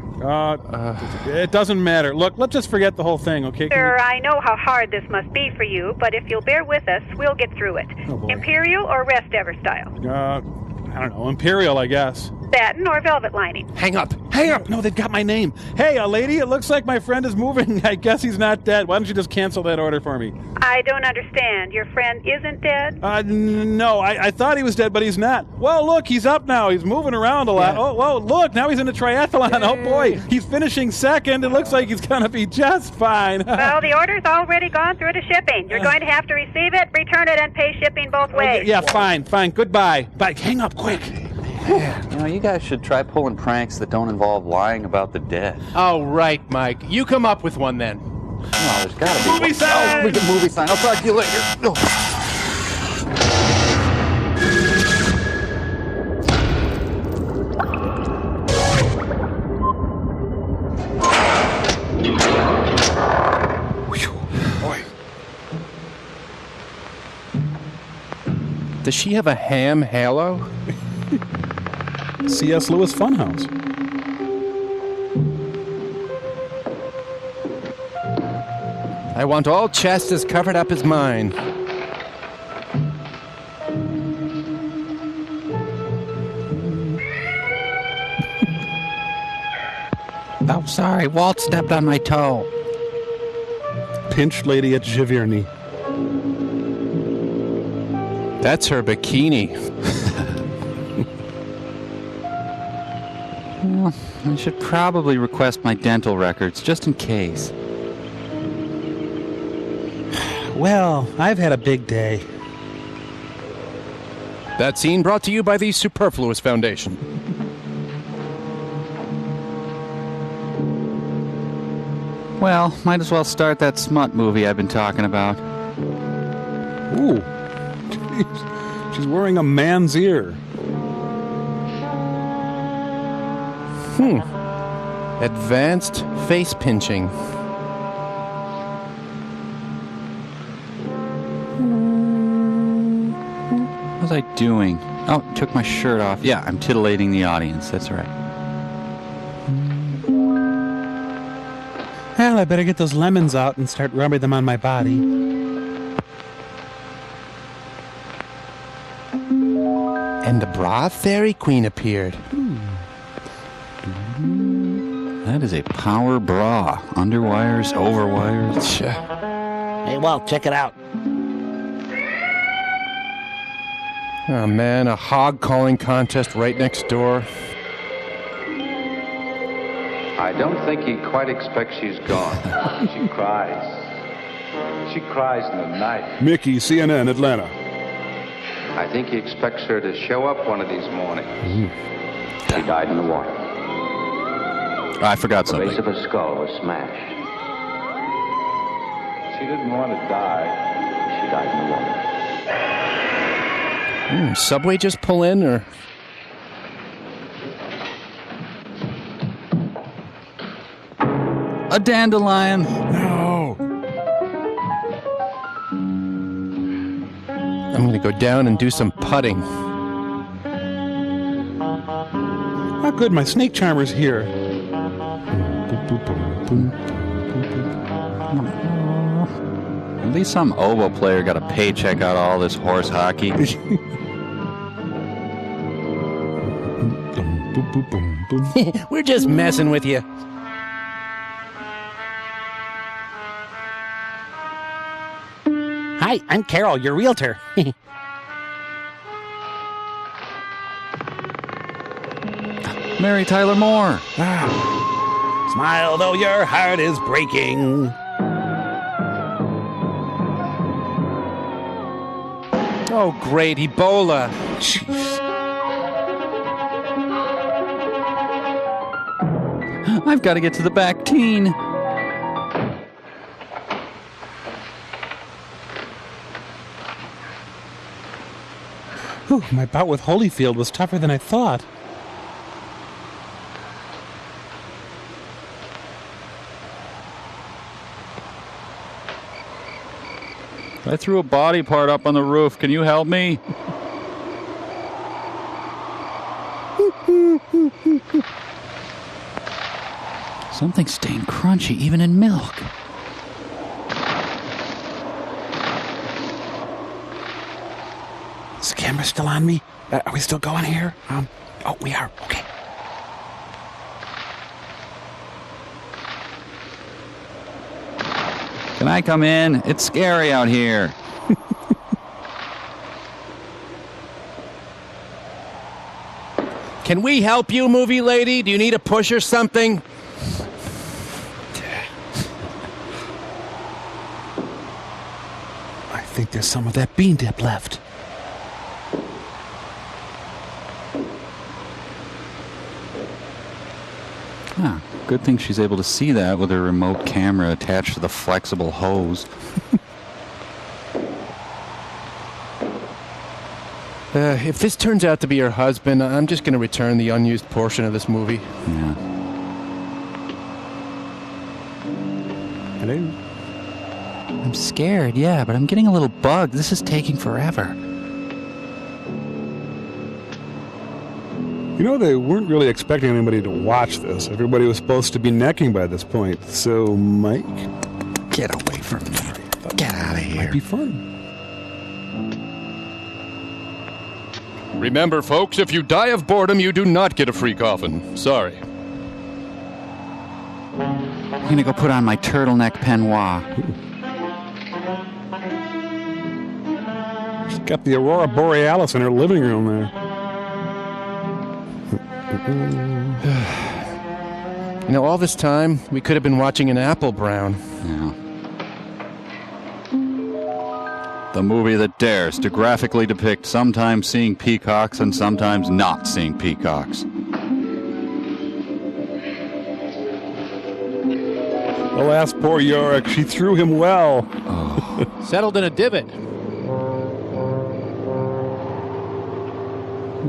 It doesn't matter. Look, let's just forget the whole thing, okay? Sir, I know how hard this must be for you, but if you'll bear with us, we'll get through it. Oh, boy. Imperial or rest ever style? I don't know, Imperial, I guess. Satin or velvet lining? Hang up. No, they've got my name. Hey, lady, it looks like my friend is moving. I guess he's not dead. Why don't you just cancel that order for me? I don't understand. Your friend isn't dead? No, I thought he was dead, but he's not. Well, look, he's up now. He's moving around a lot. Yeah. Oh, whoa, look, now he's in a triathlon. Yay. Oh, boy, he's finishing second. It looks like he's going to be just fine. Well, the order's already gone through to shipping. You're going to have to receive it, return it, and pay shipping both ways. Yeah, fine. Goodbye. Bye. Hang up quick. You know, you guys should try pulling pranks that don't involve lying about the dead. Oh, right, Mike. You come up with one then. Oh, there's gotta be Movie sign! Oh, we get movie sign. I'll talk to you later. Oh. Boy. Does she have a ham halo? C.S. Lewis Funhouse. I want all chest as covered up as mine. Oh, sorry. Walt stepped on my toe. Pinched lady at Giverny. That's her bikini. Well, I should probably request my dental records, just in case. Well, I've had a big day. That scene brought to you by the Superfluous Foundation. Well, might as well start that smut movie I've been talking about. Ooh. Jeez. She's wearing a man's ear. Advanced face pinching. What was I doing? Oh, took my shirt off. Yeah, I'm titillating the audience. That's right. Well, I better get those lemons out and start rubbing them on my body. And the bra fairy queen appeared. That is a power bra. Underwires, overwires. Hey, Walt, check it out. Oh, man, a hog calling contest right next door. I don't think he quite expects she's gone. She cries. She cries in the night. Mickey, CNN, Atlanta. I think he expects her to show up one of these mornings. She died in the water. I forgot The something. base of her skull was smashed. She didn't want to die. She died in the water. Subway just pull in, or... A dandelion. No. I'm going to go down and do some putting. Oh, good, my snake charmer's here. At least some oboe player got a paycheck out of all this horse hockey. We're just messing with you. Hi, I'm Carol, your realtor. Mary Tyler Moore. Smile though your heart is breaking. Oh, great, Ebola. Jeez. I've got to get to the back teen. Whew, my bout with Holyfield was tougher than I thought. I threw a body part up on the roof. Can you help me? Something's staying crunchy even in milk. Is the camera still on me? Are we still going here? Oh, we are. Okay. Can I come in? It's scary out here. Can we help you, movie lady? Do you need a push or something? I think there's some of that bean dip left. Ah, good thing she's able to see that with her remote camera attached to the flexible hose. If this turns out to be her husband, I'm just going to return the unused portion of this movie. Yeah. Hello? I'm scared, yeah, but I'm getting a little bugged. This is taking forever. You know, they weren't really expecting anybody to watch this. Everybody was supposed to be necking by this point. So, Mike? Get away from me. Get out of here. Might be fun. Remember, folks, if you die of boredom, you do not get a free coffin. Sorry. I'm gonna go put on my turtleneck peignoir. She's got the Aurora Borealis in her living room there. You know, all this time, we could have been watching an apple brown. Yeah. The movie that dares to graphically depict sometimes seeing peacocks and sometimes not seeing peacocks. Alas, poor Yorick. She threw him well. Settled in a divot.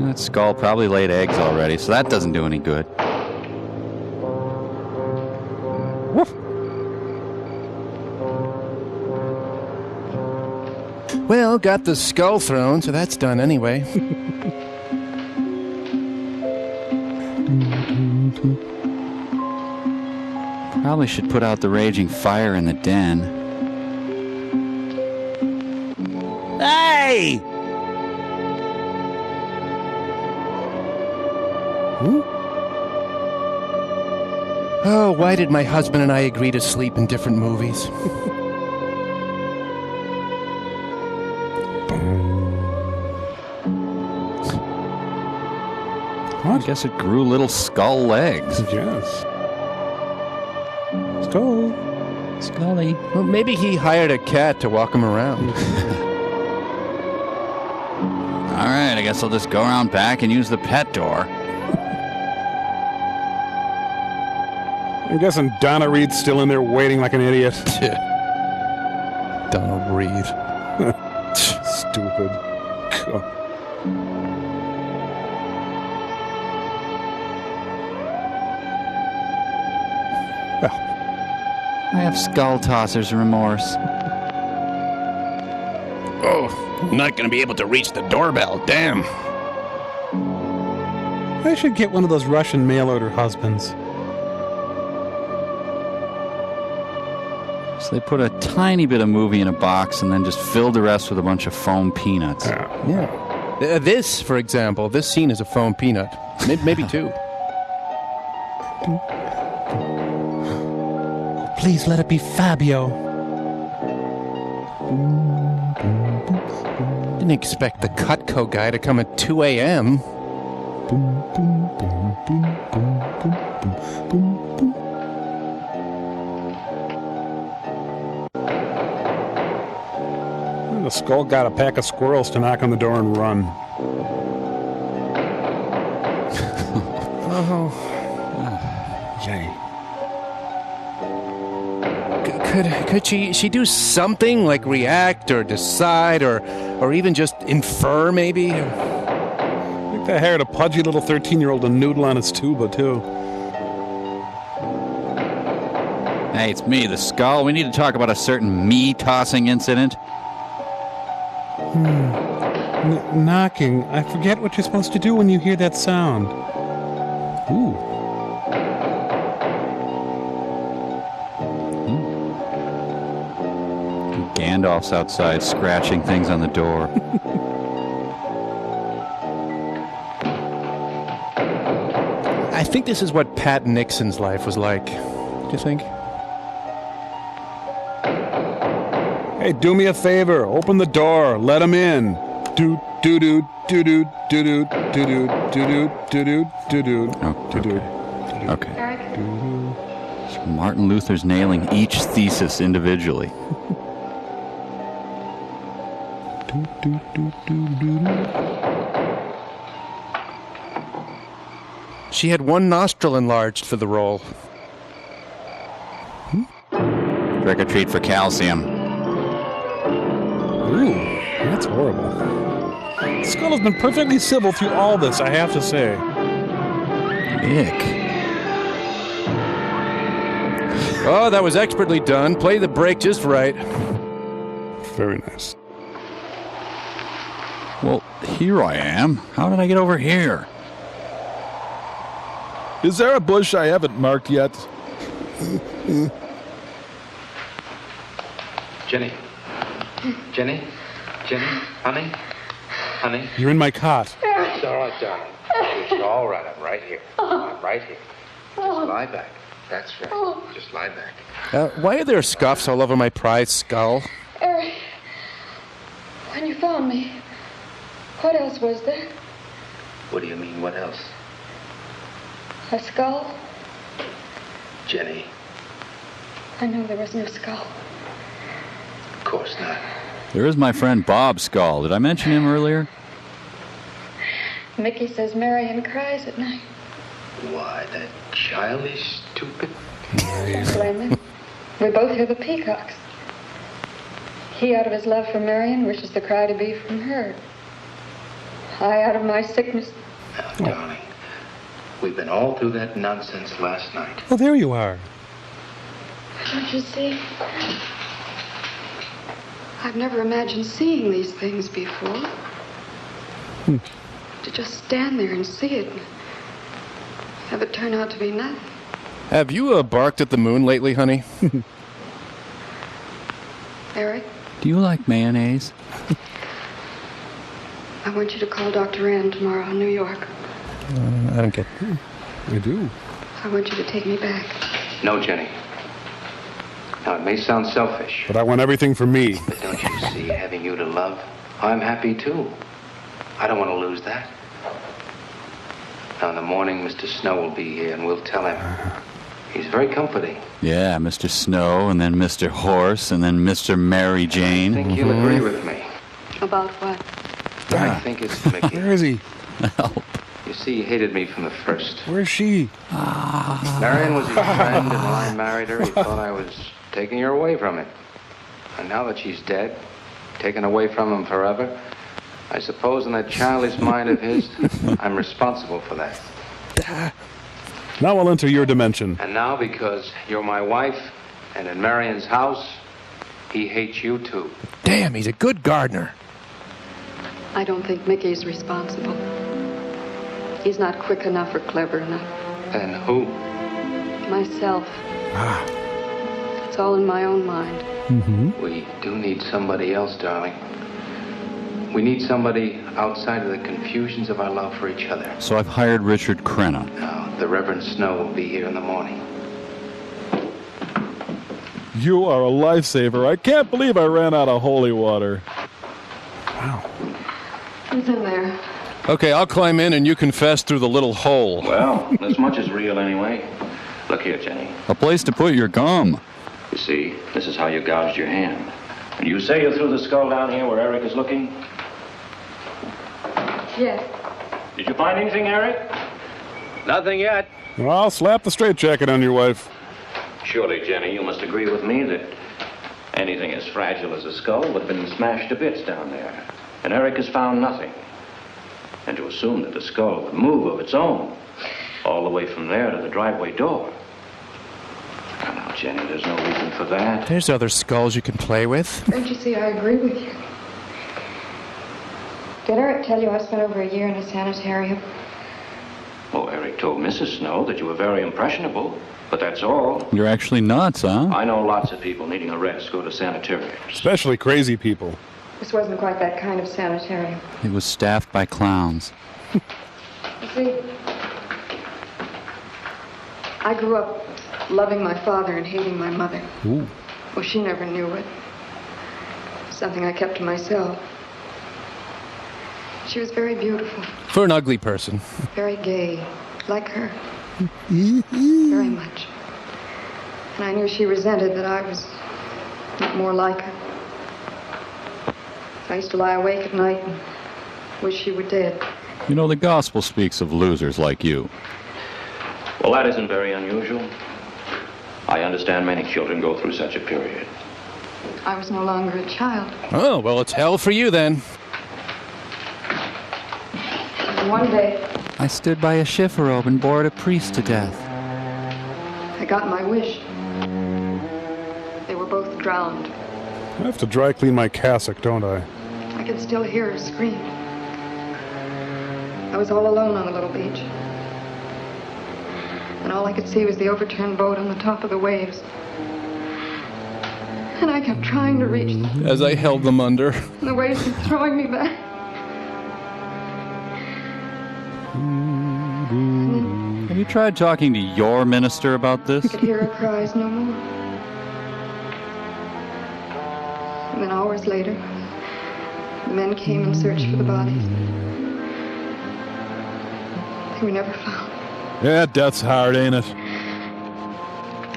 That skull probably laid eggs already, so that doesn't do any good. Woof. Well, got the skull thrown, so that's done anyway. Probably should put out the raging fire in the den. Hey! Oh, why did my husband and I agree to sleep in different movies? I guess it grew little skull legs. Yes. Skull. Scully. Well, maybe he hired a cat to walk him around. All right, I guess I'll just go around back and use the pet door. I'm guessing Donna Reed's still in there waiting like an idiot. Donna Reed. Stupid. Well, I have skull tosser's remorse. Oh, I'm not going to be able to reach the doorbell. Damn. I should get one of those Russian mail-order husbands. So they put a tiny bit of movie in a box and then just filled the rest with a bunch of foam peanuts. Yeah. This, for example, this scene is a foam peanut. Maybe two. Please let it be Fabio. Didn't expect the Cutco guy to come at 2 a.m. The skull got a pack of squirrels to knock on the door and run. Oh. Yay. Could she do something like react or decide or even just infer maybe? I think they hired a pudgy little 13-year-old to noodle on its tuba too. Hey, it's me, the skull. We need to talk about a certain me-tossing incident. Knocking. I forget what you're supposed to do when you hear that sound. Ooh. Gandalf's outside scratching things on the door. I think this is what Pat Nixon's life was like. Do you think? Hey, do me a favor. Open the door. Let him in. Do do do do do do do do do do do do do. Okay. So Martin Luther's nailing each thesis individually. She had one nostril enlarged for the role. Trick or treat for calcium. Ooh, that's horrible. Skull has been perfectly civil through all this, I have to say. Ick. Oh, that was expertly done. Play the break just right. Very nice. Well, here I am. How did I get over here? Is there a bush I haven't marked yet? Jenny. Jenny? Jenny? Honey? Honey? You're in my cot. It's all right, darling. It's all right. I'm right here. I'm right here. Just lie back. That's right. Just lie back. Why are there scuffs all over my prized skull? Eric, when you found me, what else was there? What do you mean, what else? A skull? Jenny, I know there was no skull. of course not. There is my friend Bob Skull. Did I mention him earlier? Mickey says Marion cries at night. Why, that childish, stupid... Don't blame him. We both hear the peacocks. He, out of his love for Marion, wishes the cry to be from her. high out of my sickness. Now, darling, we've been all through that nonsense last night. Oh, there you are. Don't you see? I've never imagined seeing these things before. To just stand there and see it. Have it turn out to be nothing. Have you barked at the moon lately, honey? Eric, Do you like mayonnaise? I want you to call Dr. Ann tomorrow in New York. I don't get it. I do. I want you to take me back. No, Jenny. Now, it may sound selfish. But I want everything for me. But don't you see, having you to love, I'm happy too. I don't want to lose that. Now, in the morning, Mr. Snow will be here, and we'll tell him. He's very comforting. Yeah, Mr. Snow, and then Mr. Horse, and then Mr. Mary Jane. I think he'll agree with me. About what? I think it's Mickey. Where is he? Help. You see, he hated me from the first. Where's she? Marion was his friend, and when I married her, he thought I was taking her away from him. And now that she's dead, taken away from him forever, I suppose in that childish mind of his, I'm responsible for that. Now I'll enter your dimension. And now, because you're my wife, and in Marion's house, he hates you too. Damn, he's a good gardener. I don't think Mickey's responsible. He's not quick enough or clever enough. And who? Myself. It's all in my own mind. We do need somebody else, darling. We need somebody outside of the confusions of our love for each other. So I've hired Richard Crenna. Now, the Reverend Snow will be here in the morning. You are a lifesaver. I can't believe I ran out of holy water. Wow. Who's in there? Okay, I'll climb in and you confess through the little hole. Well, this much is real anyway. Look here, Jenny. A place to put your gum. You see, this is how you gouged your hand. And you say you threw the skull down here where Eric is looking? Yes. Did you find anything, Eric? Nothing yet. Well, I'll slap the straitjacket on your wife. Surely, Jenny, you must agree with me that anything as fragile as a skull would have been smashed to bits down there. And Eric has found nothing. And to assume that the skull would move of its own all the way from there to the driveway door. Now, Jenny, there's no reason for that. There's other skulls you can play with. Don't you see, I agree with you. Did Eric tell you I spent over a year in a sanitarium? Oh, Eric told Mrs. Snow that you were very impressionable, but that's all. You're actually nuts, huh? I know lots of people needing a rest go to sanitariums. Especially crazy people. This wasn't quite that kind of sanitarium. It was staffed by clowns. You see, I grew up loving my father and hating my mother. Ooh. Well, she never knew it. Something I kept to myself. She was very beautiful, For an ugly person. very gay, like her. Very much. And I knew she resented that I was not more like her. I used to lie awake at night and wish she were dead. You know, the gospel speaks of losers like you. Well, that isn't very unusual. I understand many children go through such a period. I was no longer a child. Oh, well, it's hell for you then. And one day, I stood by a chifforobe and bored a priest to death. I got my wish. They were both drowned. I have to dry clean my cassock, don't I? I could still hear her scream. I was all alone on the little beach. And all I could see was the overturned boat on the top of the waves. And I kept trying to reach them. As I held them under. And the waves were throwing me back. Have you tried talking to your minister about this? I could hear her cries no more. And then hours later, the men came and searched for the bodies. They were never found. Yeah, death's hard, ain't it?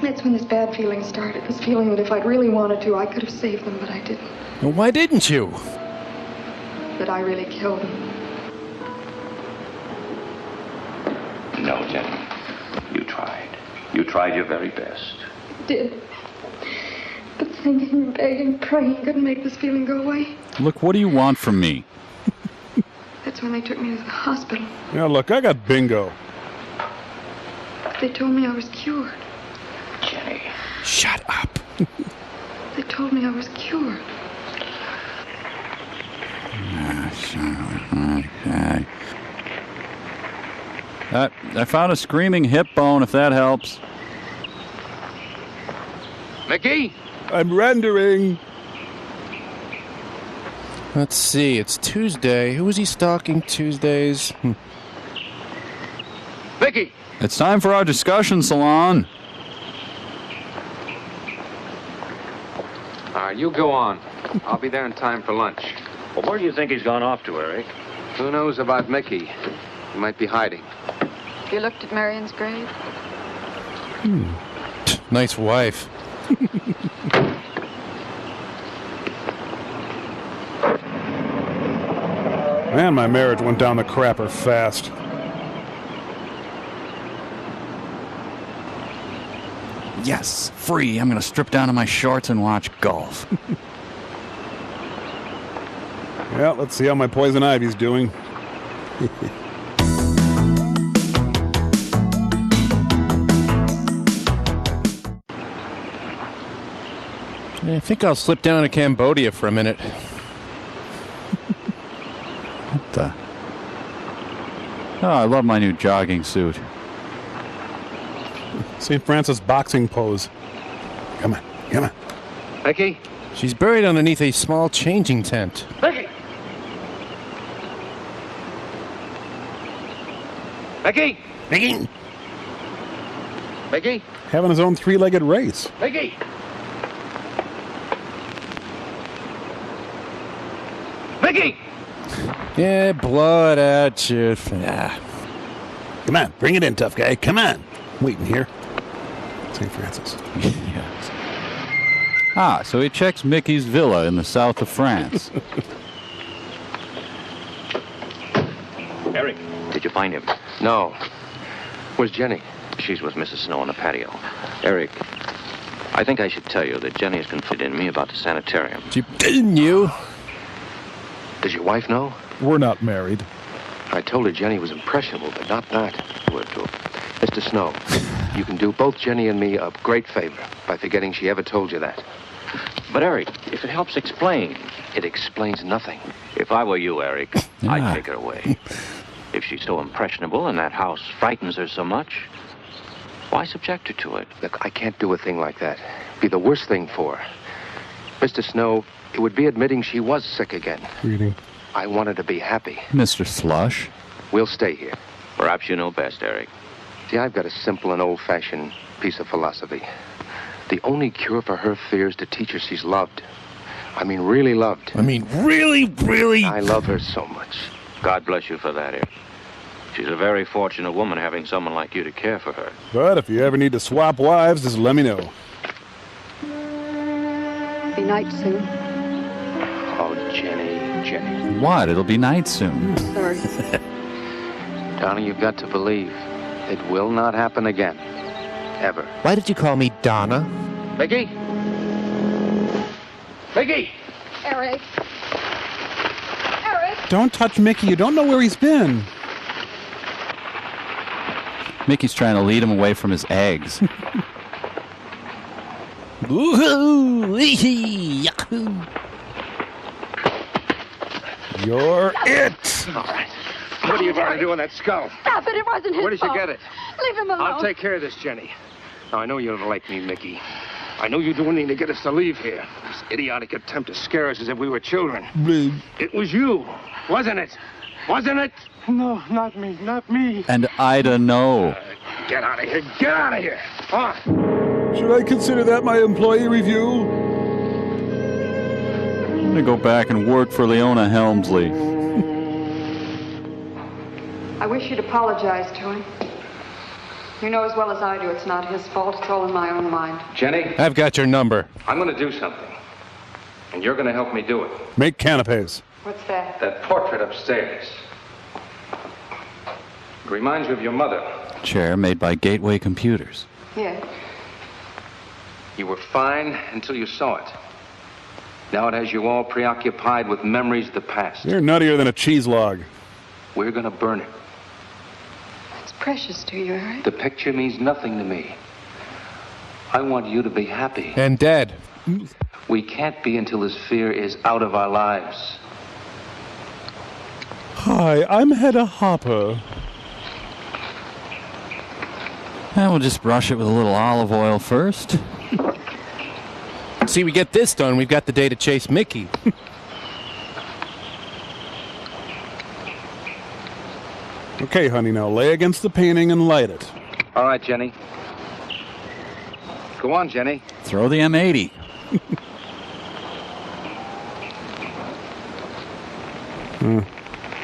That's when this bad feeling started. This feeling that if I'd really wanted to, I could have saved them, but I didn't. Well, why didn't you? That I really killed them. No, Jenny. You tried. You tried your very best. Did. But thinking, begging, praying couldn't make this feeling go away. Look, what do you want from me? That's when they took me to the hospital. Yeah, look, I got bingo. But they told me I was cured. Jenny. Shut up. They told me I was cured. Okay. I found a screaming hip bone, if that helps. Mickey? I'm rendering. Let's see, it's Tuesday. Who was he stalking Tuesdays? Mickey! It's time for our discussion salon. All right, you go on. I'll be there in time for lunch. Well, where do you think he's gone off to, Eric? Who knows about Mickey? He might be hiding. You looked at Marion's grave? Nice wife. Man, my marriage went down the crapper fast. Yes, free. I'm going to strip down to my shorts and watch golf. Yeah, let's see how my poison ivy's doing. I think I'll slip down to Cambodia for a minute. What the? Oh, I love my new jogging suit. St. Francis boxing pose. Come on, come on. Mickey? She's buried underneath a small changing tent. Mickey! Mickey! Mickey! Mickey? Having his own three-legged race. Mickey! Mickey! Yeah, blood at you. Yeah. Come on, bring it in, tough guy. Come on. Waiting here. St. Francis. Yes. Ah, so he checks Mickey's villa in the south of France. Eric, did you find him? No. Where's Jenny? She's with Mrs. Snow on the patio. Eric, I think I should tell you that Jenny has confided in me about the sanitarium. She didn't you? Does your wife know? We're not married. I told her Jenny was impressionable, but not that. Mr. Snow, you can do both Jenny and me a great favor by forgetting she ever told you that. But, Eric, if it helps explain. It explains nothing. If I were you, Eric, I'd take her away. If she's so impressionable and that house frightens her so much, why subject her to it? Look, I can't do a thing like that. It'd be the worst thing for her. Mr. Snow, it would be admitting she was sick again. Reading. I want her to be happy. Mr. Slush. We'll stay here. Perhaps you know best, Eric. See, I've got a simple and old-fashioned piece of philosophy. The only cure for her fear is to teach her she's loved. I mean, really loved. I mean, really, really. I love her so much. God bless you for that, Eric. She's a very fortunate woman having someone like you to care for her. But if you ever need to swap wives, just let me know. Be night soon. Oh, Jenny. What? It'll be night soon. Sorry. Darling, you've got to believe it will not happen again. Ever. Why did you call me Donna? Mickey? Mickey! Eric. Don't touch Mickey. You don't know where he's been. Mickey's trying to lead him away from his eggs. You're it. All right. What are you going to do with that skull? Stop it. It wasn't his Where did you fault. get it? Leave him alone. I'll take care of this, Jenny. Now, I know you don't like me, Mickey. I know you're doing anything to get us to leave here. This idiotic attempt to scare us as if we were children. It was you, wasn't it? Wasn't it? No, not me. Not me. And Ida, no. Get out of here. Get out of here. Huh? Should I consider that my employee review? I'm going to go back and work for Leona Helmsley. I wish you'd apologize to him. You know as well as I do it's not his fault. It's all in my own mind. Jenny? I've got your number. I'm going to do something. And you're going to help me do it. Make canapes. What's that? That portrait upstairs. It reminds you of your mother. Chair made by Gateway Computers. Yeah. You were fine until you saw it. Now it has you all preoccupied with memories of the past. You're nuttier than a cheese log. We're going to burn it. It's precious to you, Eric. The picture means nothing to me. I want you to be happy. And dead. We can't be until this fear is out of our lives. Hi, I'm Hedda Hopper. And we'll just brush it with a little olive oil first. See, we get this done, we've got the day to chase Mickey. Okay, honey, now lay against the painting and light it. All right, Jenny. Go on, Jenny. Throw the M80.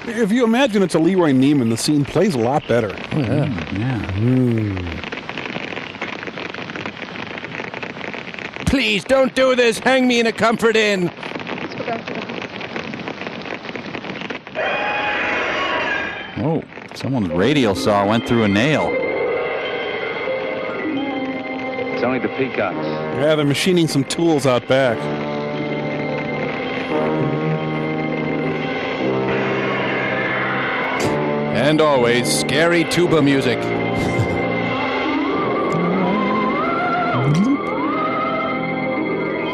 If you imagine it's a Leroy Neiman, the scene plays a lot better. Oh, yeah. Please, don't do this. Hang me in a comfort inn. Let's go back to the house. Oh, someone's radial saw went through a nail. It's only the peacocks. Yeah, they're machining some tools out back. And always, scary tuba music.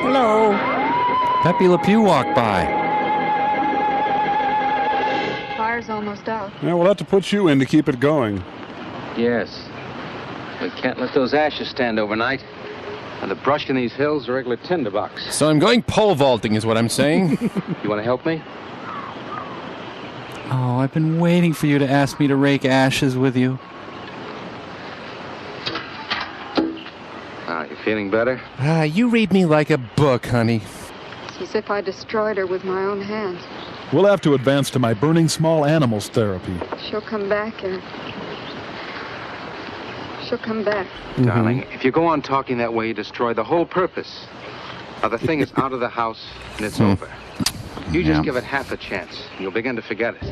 Hello. Pepe Le Pew walked by. Fire's almost out. Yeah, we'll have to put you in to keep it going. Yes. We can't let those ashes stand overnight. And the brush in these hills are a regular tinderbox. So I'm going pole vaulting is what I'm saying. You want to help me? Oh, I've been waiting for you to ask me to rake ashes with you. You feeling better? You read me like a book, honey. It's as if I destroyed her with my own hands. We'll have to advance to my burning small animals therapy. She'll come back, Eric. She'll come back. Darling, if you go on talking that way, you destroy the whole purpose. Now, the thing is out of the house, and it's over. You just give it half a chance, and you'll begin to forget it.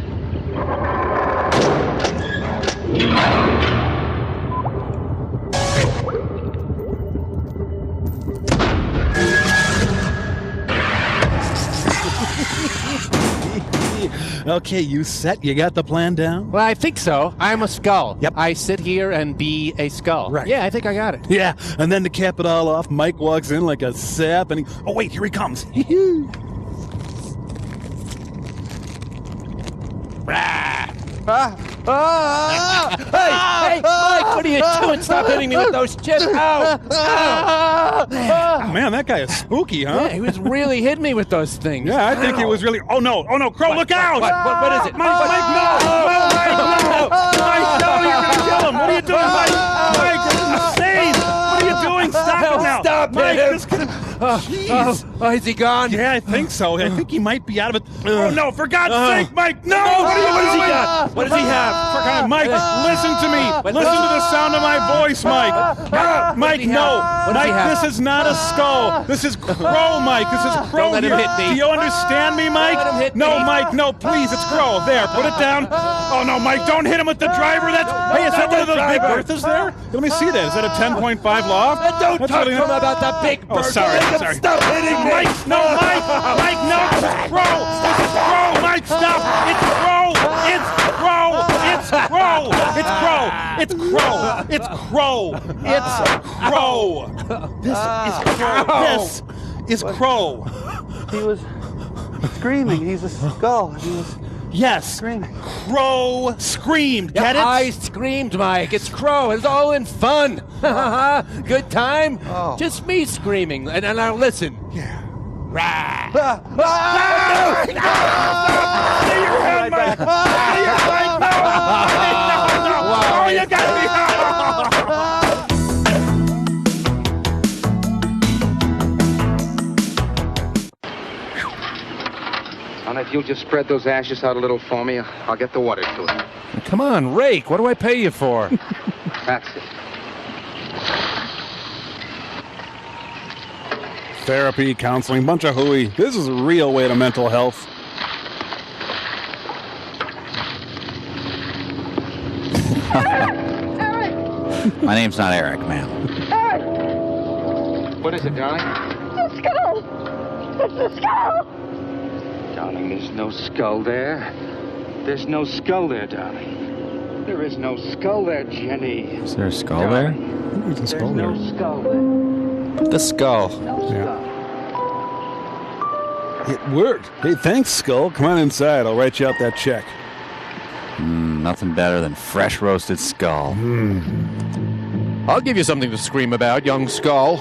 Okay, you set? You got the plan down? Well, I think so. I'm a skull. Yep. I sit here and be a skull. Right. Yeah, I think I got it. Yeah, and then to cap it all off, Mike walks in like a sap and he... Oh, wait, here he comes. Hey, Mike, what are you doing? Stop hitting me with those chips. Ow! Man, that guy is spooky, huh? Yeah, he was really hitting me with those things. Yeah, I think he was really... Oh, no, Crow, look out! What is it? Mike, no! Mike, no! Mike, no, you're going to kill him! What are you doing, Mike? Mike, this is insane! What are you doing? Stop it now! Stop Mike, him! this could... Jeez. Is he gone? Yeah, I think so. I think he might be out of it. Oh, no, for God's sake, Mike, no! What does he got? What does he have? For God, Mike, listen to me. Listen to the sound of my voice, Mike. Mike, no. Mike, this is not a skull. This is Crow, Mike. This is Crow. Don't let him hit me. Do you understand me, Mike? Don't let him hit no, me. Mike, no, please, it's Crow. There, put it down. Oh, no, Mike, don't hit him with the driver. Hey, is that one of those big Berthas there? Let me see that. Is that a 10.5 loft? Don't talk to him about the big Bertha. Oh, sorry. Stop hitting me. Mike, no, Mike, no, this is Crow. This is Crow. Mike, stop. It's Crow. It's Crow. It's Crow. It's Crow. It's Crow. It's Crow. It's Crow. This is Crow. This is Crow. He was screaming. He's a skull. He was... Yes. Screaming. Crow screamed. Get it? I screamed, Mike. It's Crow. It's all in fun. Good time? Oh. Just me screaming. And now listen. Yeah. Rah. Stay your hand, Mike. Stay your Mike. No. Oh, you got me. And if you'll just spread those ashes out a little for me, I'll get the water to it. Come on, rake. What do I pay you for? That's it. Therapy, counseling, bunch of hooey. This is a real way to mental health. Eric! My name's not Eric, ma'am. Eric! What is it, darling? The skull! It's the skull! Darling, there's no skull there. There's no skull there, darling. There is no skull there, Jenny. Is there a skull there? There's a skull There's there. no skull there. The skull. Yeah. It worked. Hey, thanks, Skull. Come on inside. I'll write you out that check. Nothing better than fresh roasted skull. I'll give you something to scream about, young skull.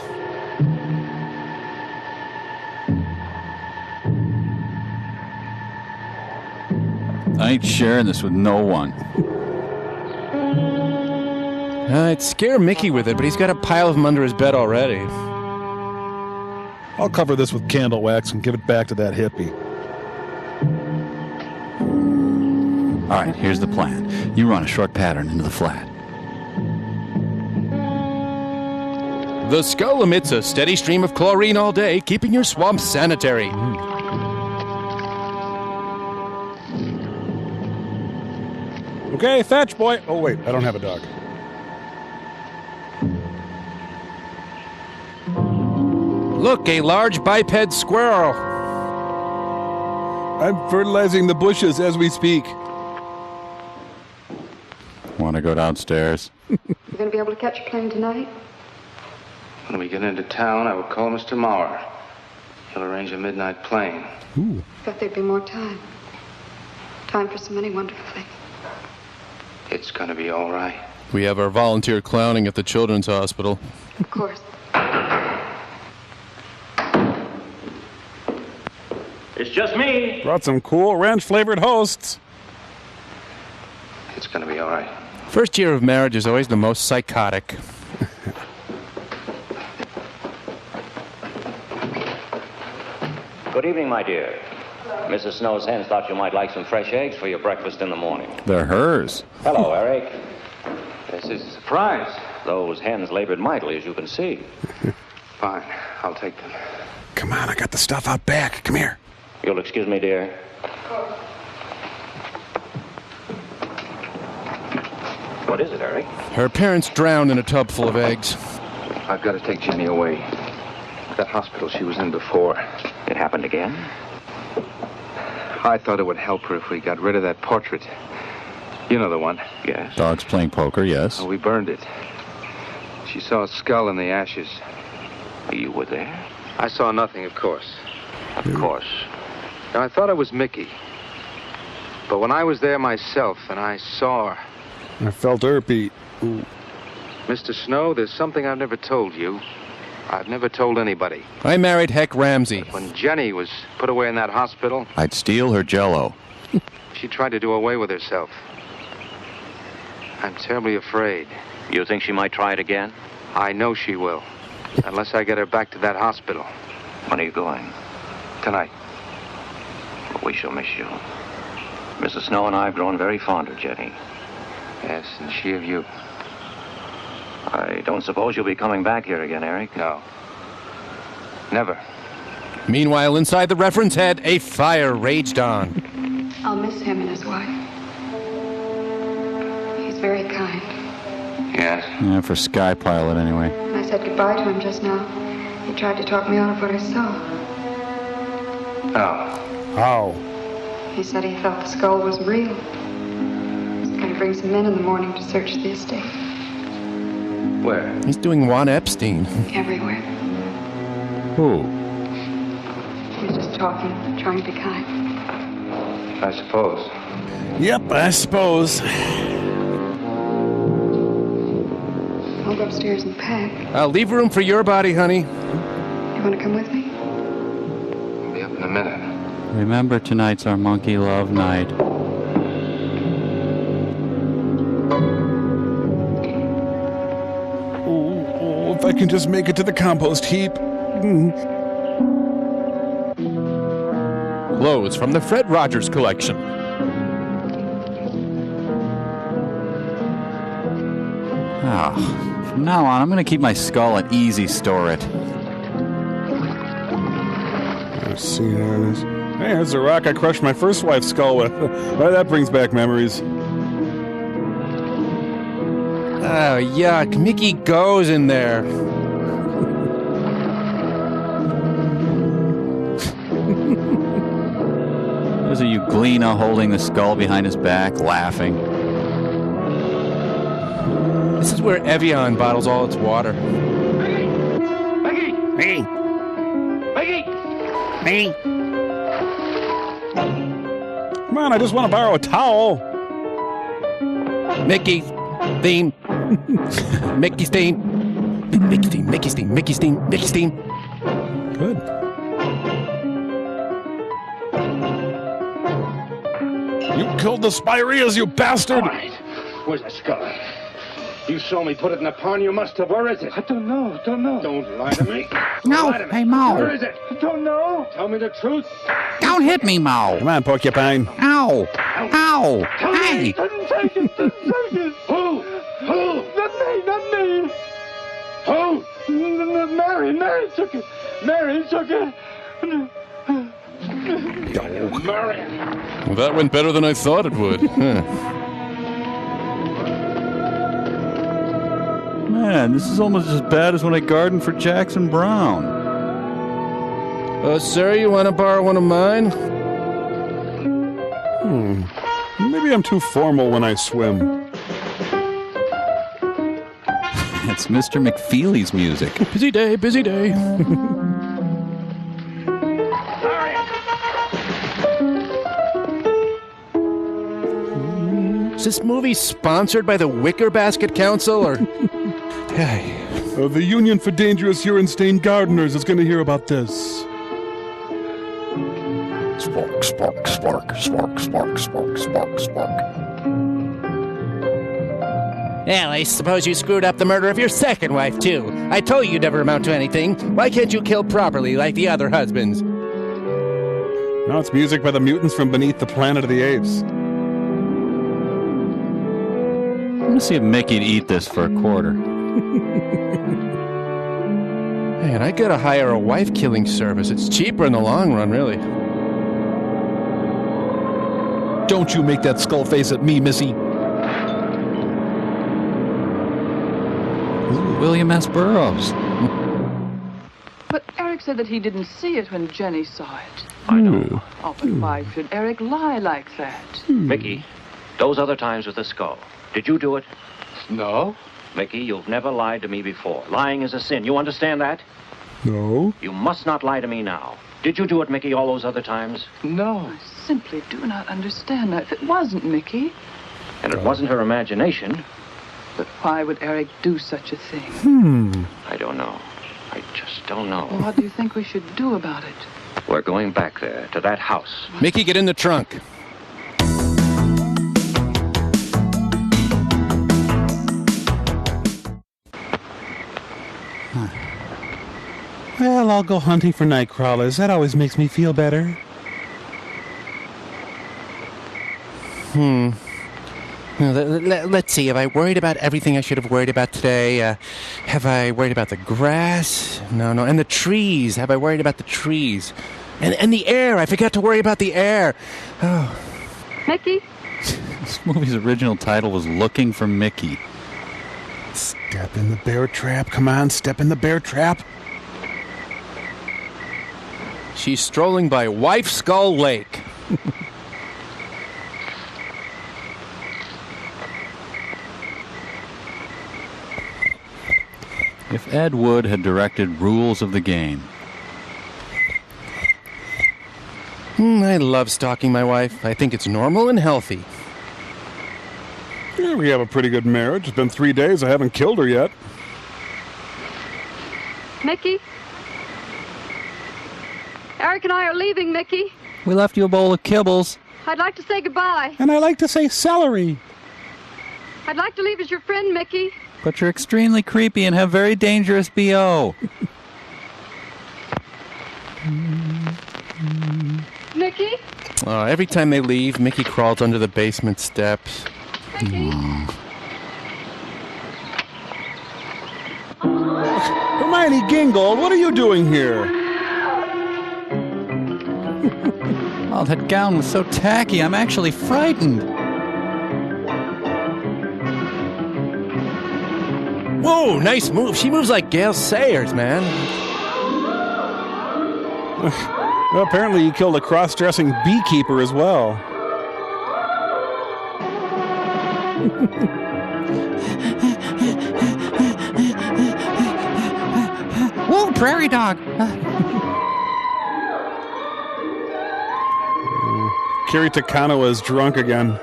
I ain't sharing this with no one. I'd scare Mickey with it, but he's got a pile of them under his bed already. I'll cover this with candle wax and give it back to that hippie. All right, here's the plan. You run a short pattern into the flat. The skull emits a steady stream of chlorine all day, keeping your swamp sanitary. Okay, Thatch boy. Oh, wait, I don't have a dog. Look, a large biped squirrel. I'm fertilizing the bushes as we speak. Want to go downstairs? You going to be able to catch a plane tonight? When we get into town, I will call Mr. Maurer. He'll arrange a midnight plane. Ooh. Thought there'd be more time. Time for so many wonderful things. It's going to be all right. We have our volunteer clowning at the children's hospital. Of course. It's just me. Brought some cool ranch-flavored hosts. It's going to be all right. First year of marriage is always the most psychotic. Good evening, my dear. Mrs. Snow's hens thought you might like some fresh eggs for your breakfast in the morning. They're hers. Hello, Eric. This is a surprise. Those hens labored mightily, as you can see. Fine, I'll take them. Come on, I got the stuff out back. Come here. You'll excuse me, dear. What is it, Eric? Her parents drowned in a tub full of eggs. I've got to take Jenny away. That hospital she was in before. It happened again? I thought it would help her if we got rid of that portrait. You know the one. Yes. Dogs playing poker, yes. Oh, we burned it. She saw a skull in the ashes. You were there? I saw nothing, of course. Of course. Now, I thought it was Mickey. But when I was there myself and I saw her... I felt her beat. Ooh. Mr. Snow, there's something I've never told you. I've never told anybody. I married Heck Ramsey. When Jenny was put away in that hospital... I'd steal her Jell-O. She tried to do away with herself. I'm terribly afraid. You think she might try it again? I know she will. Unless I get her back to that hospital. When are you going? Tonight. We shall miss you. Mrs. Snow and I have grown very fond of Jenny. Yes, and she of you. I don't suppose you'll be coming back here again, Eric? No. Never. Meanwhile, inside the reference head, a fire raged on. I'll miss him and his wife. He's very kind. Yes? Yeah, for Sky Pilot, anyway. When I said goodbye to him just now, he tried to talk me out of what I saw. Oh. Oh. He said he felt the skull was real. He's going to bring some men in the morning to search the estate. Where? He's doing Juan Epstein. Everywhere. Who? He was just talking, trying to be kind. I suppose. Yep, I suppose. I'll go upstairs and pack. I'll leave room for your body, honey. You want to come with me? I'll be up in a minute. Remember, tonight's our monkey love night. Oh, if I can just make it to the compost heap. Clothes from the Fred Rogers collection. From now on, I'm going to keep my skull at easy store it. Let's see how it is. Hey, there's the rock I crushed my first wife's skull with. Well, that brings back memories. Oh, yuck. Mickey goes in there. There's of Euglena holding the skull behind his back, laughing. This is where Evian bottles all its water. Maggie! Hey! Maggie! Hey! Come on, I just want to borrow a towel. Mickey theme. Mickey's theme. Mickey's theme. Mickey's theme. Mickey's theme. Mickey's theme. Good. You killed the Spireas, you bastard! All right. Where's that skull? You saw me put it in the pond. You must have. Where is it? I don't know. Don't lie to me. No, Lie to me. hey, Mo. Where is it? I don't know. Tell me the truth. Don't hit me, Mo. Come on, Porcupine. Ow. Ow. Hey. Didn't take it. Who? Not me. Who? Mary took it. Mary took it. Mary. Well, that went better than I thought it would. Huh. Man, this is almost as bad as when I gardened for Jackson Brown. Sir, you want to borrow one of mine? Maybe I'm too formal when I swim. It's Mr. McFeely's music. Busy day, busy day. Is this movie sponsored by the Wicker Basket Council, or... Hey. The Union for Dangerous Urine-Stained Gardeners is going to hear about this. Spark, spark, spark, spark, spark, spark, spark, spark. Well, I suppose you screwed up the murder of your second wife, too. I told you you'd never amount to anything. Why can't you kill properly like the other husbands? Now it's music by the mutants from beneath the Planet of the Apes. I'm going to see if Mickey'd eat this for a quarter. Man, I gotta hire a wife-killing service. It's cheaper in the long run, really. Don't you make that skull face at me, Missy. Ooh, William S. Burroughs. But Eric said that he didn't see it when Jenny saw it. I know. Oh, but why should Eric lie like that? Mickey, those other times with the skull, did you do it? No. Mickey, you've never lied to me before. Lying is a sin. You understand that? No. You must not lie to me now. Did you do it, Mickey, all those other times? No. I simply do not understand that. If it wasn't Mickey, And it wasn't her imagination. but why would Eric do such a thing? I don't know. I just don't know. Well, what do you think we should do about it? We're going back there, to that house. Mickey, get in the trunk. Well, I'll go hunting for night crawlers. That always makes me feel better. Now, let's see. Have I worried about everything I should have worried about today? Have I worried about the grass? No. And the trees. Have I worried about the trees? And the air. I forgot to worry about the air. Oh. Mickey? This movie's original title was Looking for Mickey. Step in the bear trap. Come on, step in the bear trap. She's strolling by Wife Skull Lake. If Ed Wood had directed Rules of the Game. I love stalking my wife. I think it's normal and healthy. Yeah, we have a pretty good marriage. It's been 3 days. I haven't killed her yet. Mickey? Eric and I are leaving, Mickey. We left you a bowl of kibbles. I'd like to say goodbye. And I like to say celery. I'd like to leave as your friend, Mickey. But you're extremely creepy and have very dangerous B.O. Mickey? Every time they leave, Mickey crawls under the basement steps. Hermione Gingold, what are you doing here? Oh, that gown was so tacky. I'm actually frightened. Whoa, nice move. She moves like Gail Sayers, man. Well, apparently he killed a cross-dressing beekeeper as well. Whoa, prairie dog. Kerry Takano is drunk again.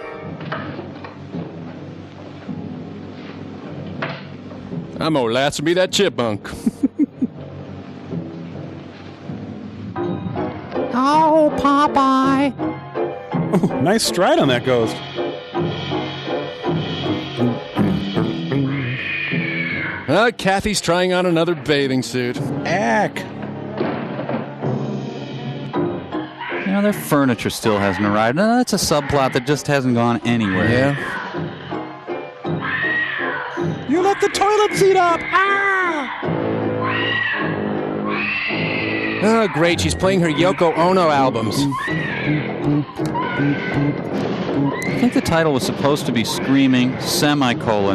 I'm gonna last me that chipmunk. Oh, Popeye. Oh, nice stride on that ghost. Kathy's trying on another bathing suit. Ack. You know, their furniture still hasn't arrived. No, that's a subplot that just hasn't gone anywhere. Yeah. You let the toilet seat up! Ah! Oh, great. She's playing her Yoko Ono albums. I think the title was supposed to be Screaming, Skull.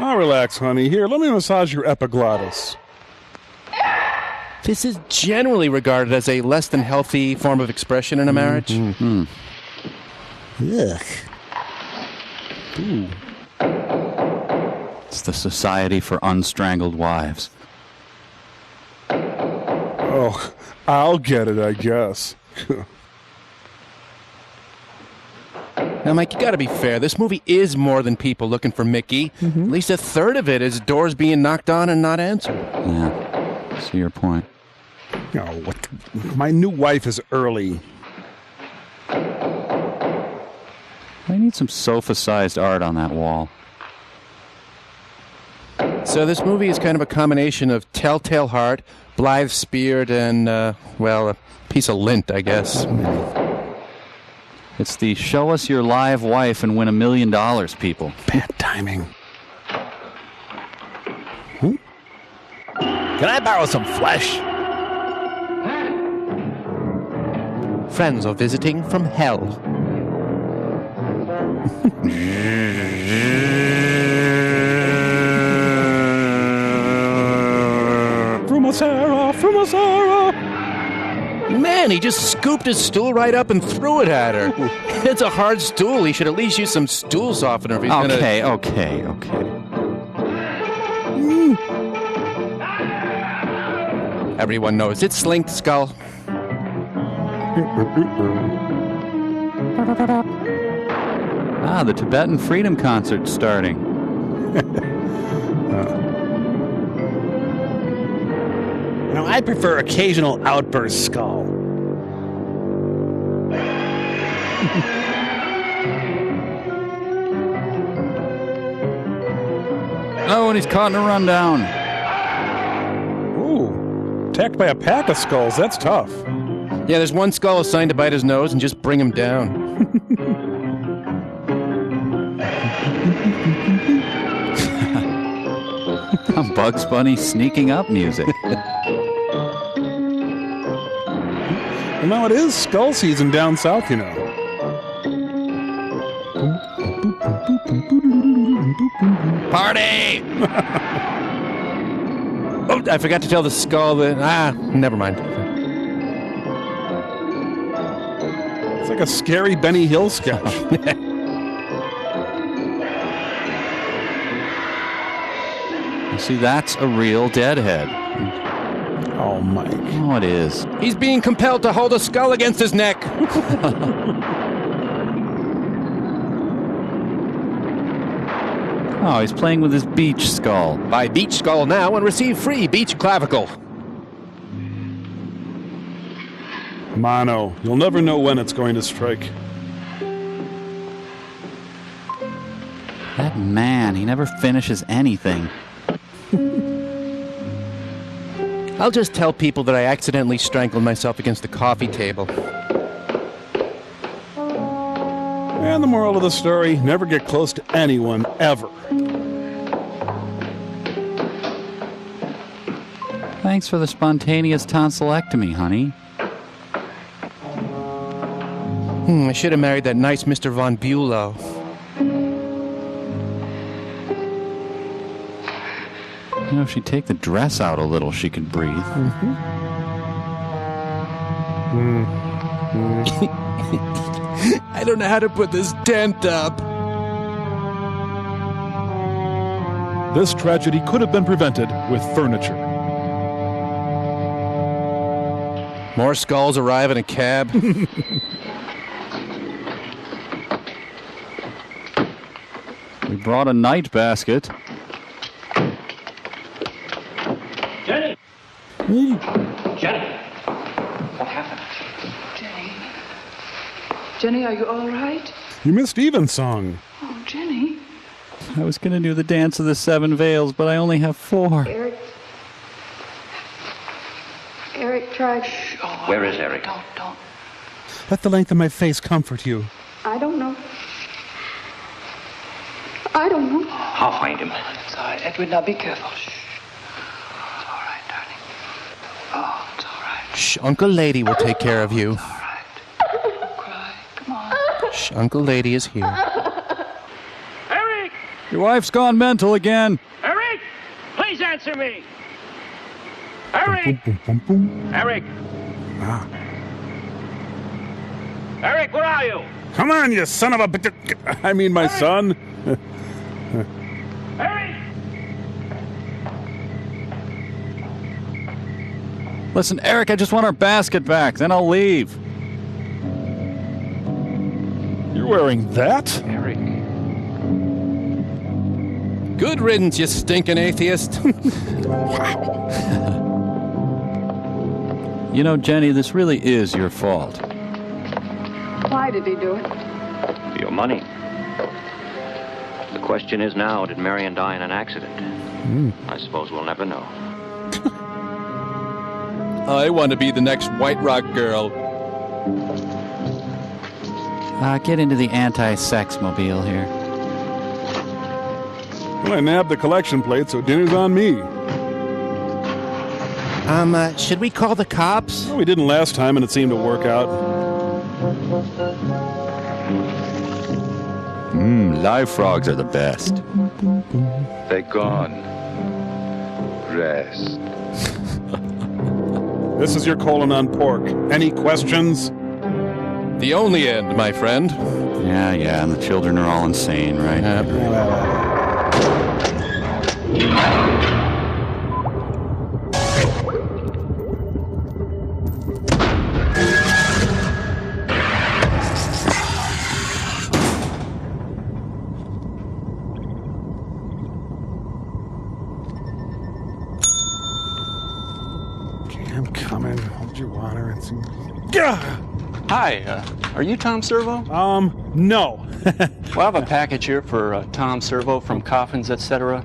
Oh, relax, honey. Here, let me massage your epiglottis. This is generally regarded as a less than healthy form of expression in a marriage. Mm-hmm. Ugh. Ooh. It's the Society for Unstrangled Wives. Oh, I'll get it, I guess. Now, Mike, you gotta be fair. This movie is more than people looking for Mickey. At least a third of it is doors being knocked on and not answered. Yeah, see your point. Oh, what? My new wife is early. I need some sofa-sized art on that wall. So this movie is kind of a combination of Telltale Heart, Blythe Speared, and, well, a piece of lint, I guess. It's the show us your live wife and win $1 million, people. Bad timing. Can I borrow some flesh? Friends are visiting from hell. Frumasara! Man, he just scooped his stool right up and threw it at her. It's a hard stool. He should at least use some stool softener if he's gonna... Okay. Everyone knows it's Slinked Skull. The Tibetan Freedom Concert's starting. No, I prefer occasional outburst skull. Oh, and he's caught in a rundown. Ooh, attacked by a pack of skulls. That's tough. Yeah, there's one skull assigned to bite his nose and just bring him down. Bugs Bunny sneaking up music. Well, now it is skull season down south, you know. Party! Oh, I forgot to tell the skull that... never mind. It's like a scary Benny Hill sketch. See, that's a real deadhead. Oh, Mike. Oh, it is. He's being compelled to hold a skull against his neck. Oh, he's playing with his beach skull. Buy beach skull now and receive free beach clavicle. Mono. You'll never know when it's going to strike. That man, he never finishes anything. I'll just tell people that I accidentally strangled myself against the coffee table. And the moral of the story, never get close to anyone, ever. Thanks for the spontaneous tonsillectomy, honey. I should have married that nice Mr. Von Bulow. You know, if she'd take the dress out a little, she could breathe. I don't know how to put this tent up. This tragedy could have been prevented with furniture. More skulls arrive in a cab. We brought a night basket. Jenny! Jenny! What happened? Jenny, are you all right? You missed Evensong. Oh, Jenny. I was going to do the dance of the 7 veils, but I only have 4. Eric tried. Where is Eric? Don't. Let the length of my face comfort you. I don't know. I don't know. I'll find him. It's all right. Edward, now be careful. Shh. It's all right, darling. Oh, it's all right. Shh, Uncle Lady will take care of you. It's all right. Don't cry. Come on. Shh, Uncle Lady is here. Eric! Your wife's gone mental again. Eric! Please answer me! Eric! Eric! Ah. Eric, where are you? Come on, you son of a bitch. I mean, my son. Eric! Listen, Eric, I just want our basket back. Then I'll leave. You're wearing that? Eric. Good riddance, you stinking atheist. Wow. You know, Jenny, this really is your fault. Why did he do it? Your money. The question is now, did Marion die in an accident? I suppose we'll never know. I want to be the next White Rock girl. Get into the anti-sex mobile here. Well, I nabbed the collection plate, so dinner's on me. Should we call the cops? Well, we didn't last time, and it seemed to work out. Live frogs are the best. They're gone. Rest. This is your colon on pork. Any questions? The only end, my friend. Yeah, and the children are all insane, right? I'm coming. Hold your water and see. Hi, are you Tom Servo? No. Well, I have a package here for Tom Servo from Coffins, etc.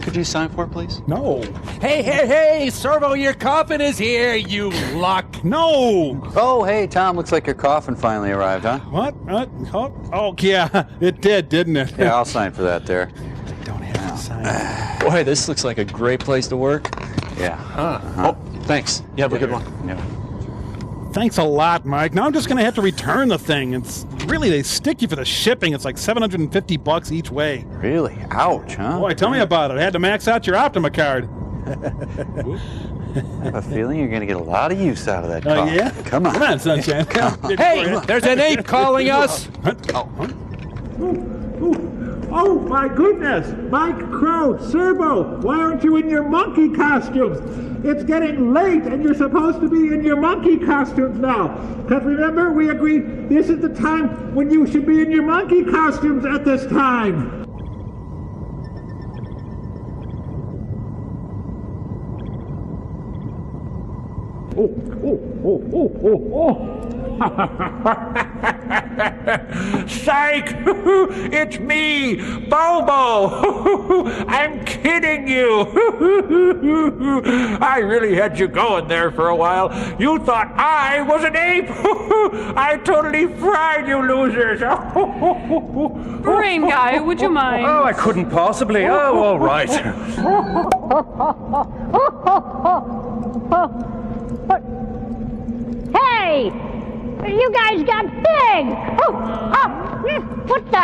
Could you sign for it, please? No. Hey, Servo, your coffin is here, you luck. No. Oh, hey, Tom, looks like your coffin finally arrived, huh? What? Oh, yeah, it did, didn't it? Yeah, I'll sign for that there. I don't have to sign. Boy, this looks like a great place to work. Yeah. Oh, thanks. You have a good one. Yeah. Thanks a lot, Mike. Now I'm just going to have to return the thing. It's really, they stick you for the shipping. It's like $750 each way. Really? Ouch, huh? Boy, tell me about it. I had to max out your Optima card. I have a feeling you're going to get a lot of use out of that car. Yeah? Come on. Come on, sunshine. Hey, there's an ape calling us. Oh, my goodness! Mike, Crow, Servo, why aren't you in your monkey costumes? It's getting late and you're supposed to be in your monkey costumes now. Because remember, we agreed this is the time when you should be in your monkey costumes at this time. Oh. Psych! It's me, Bobo! I'm kidding you! I really had you going there for a while. You thought I was an ape! I totally fried you losers! Brain guy, would you mind? Oh, I couldn't possibly. Oh, all right. Hey! You guys got big! What the?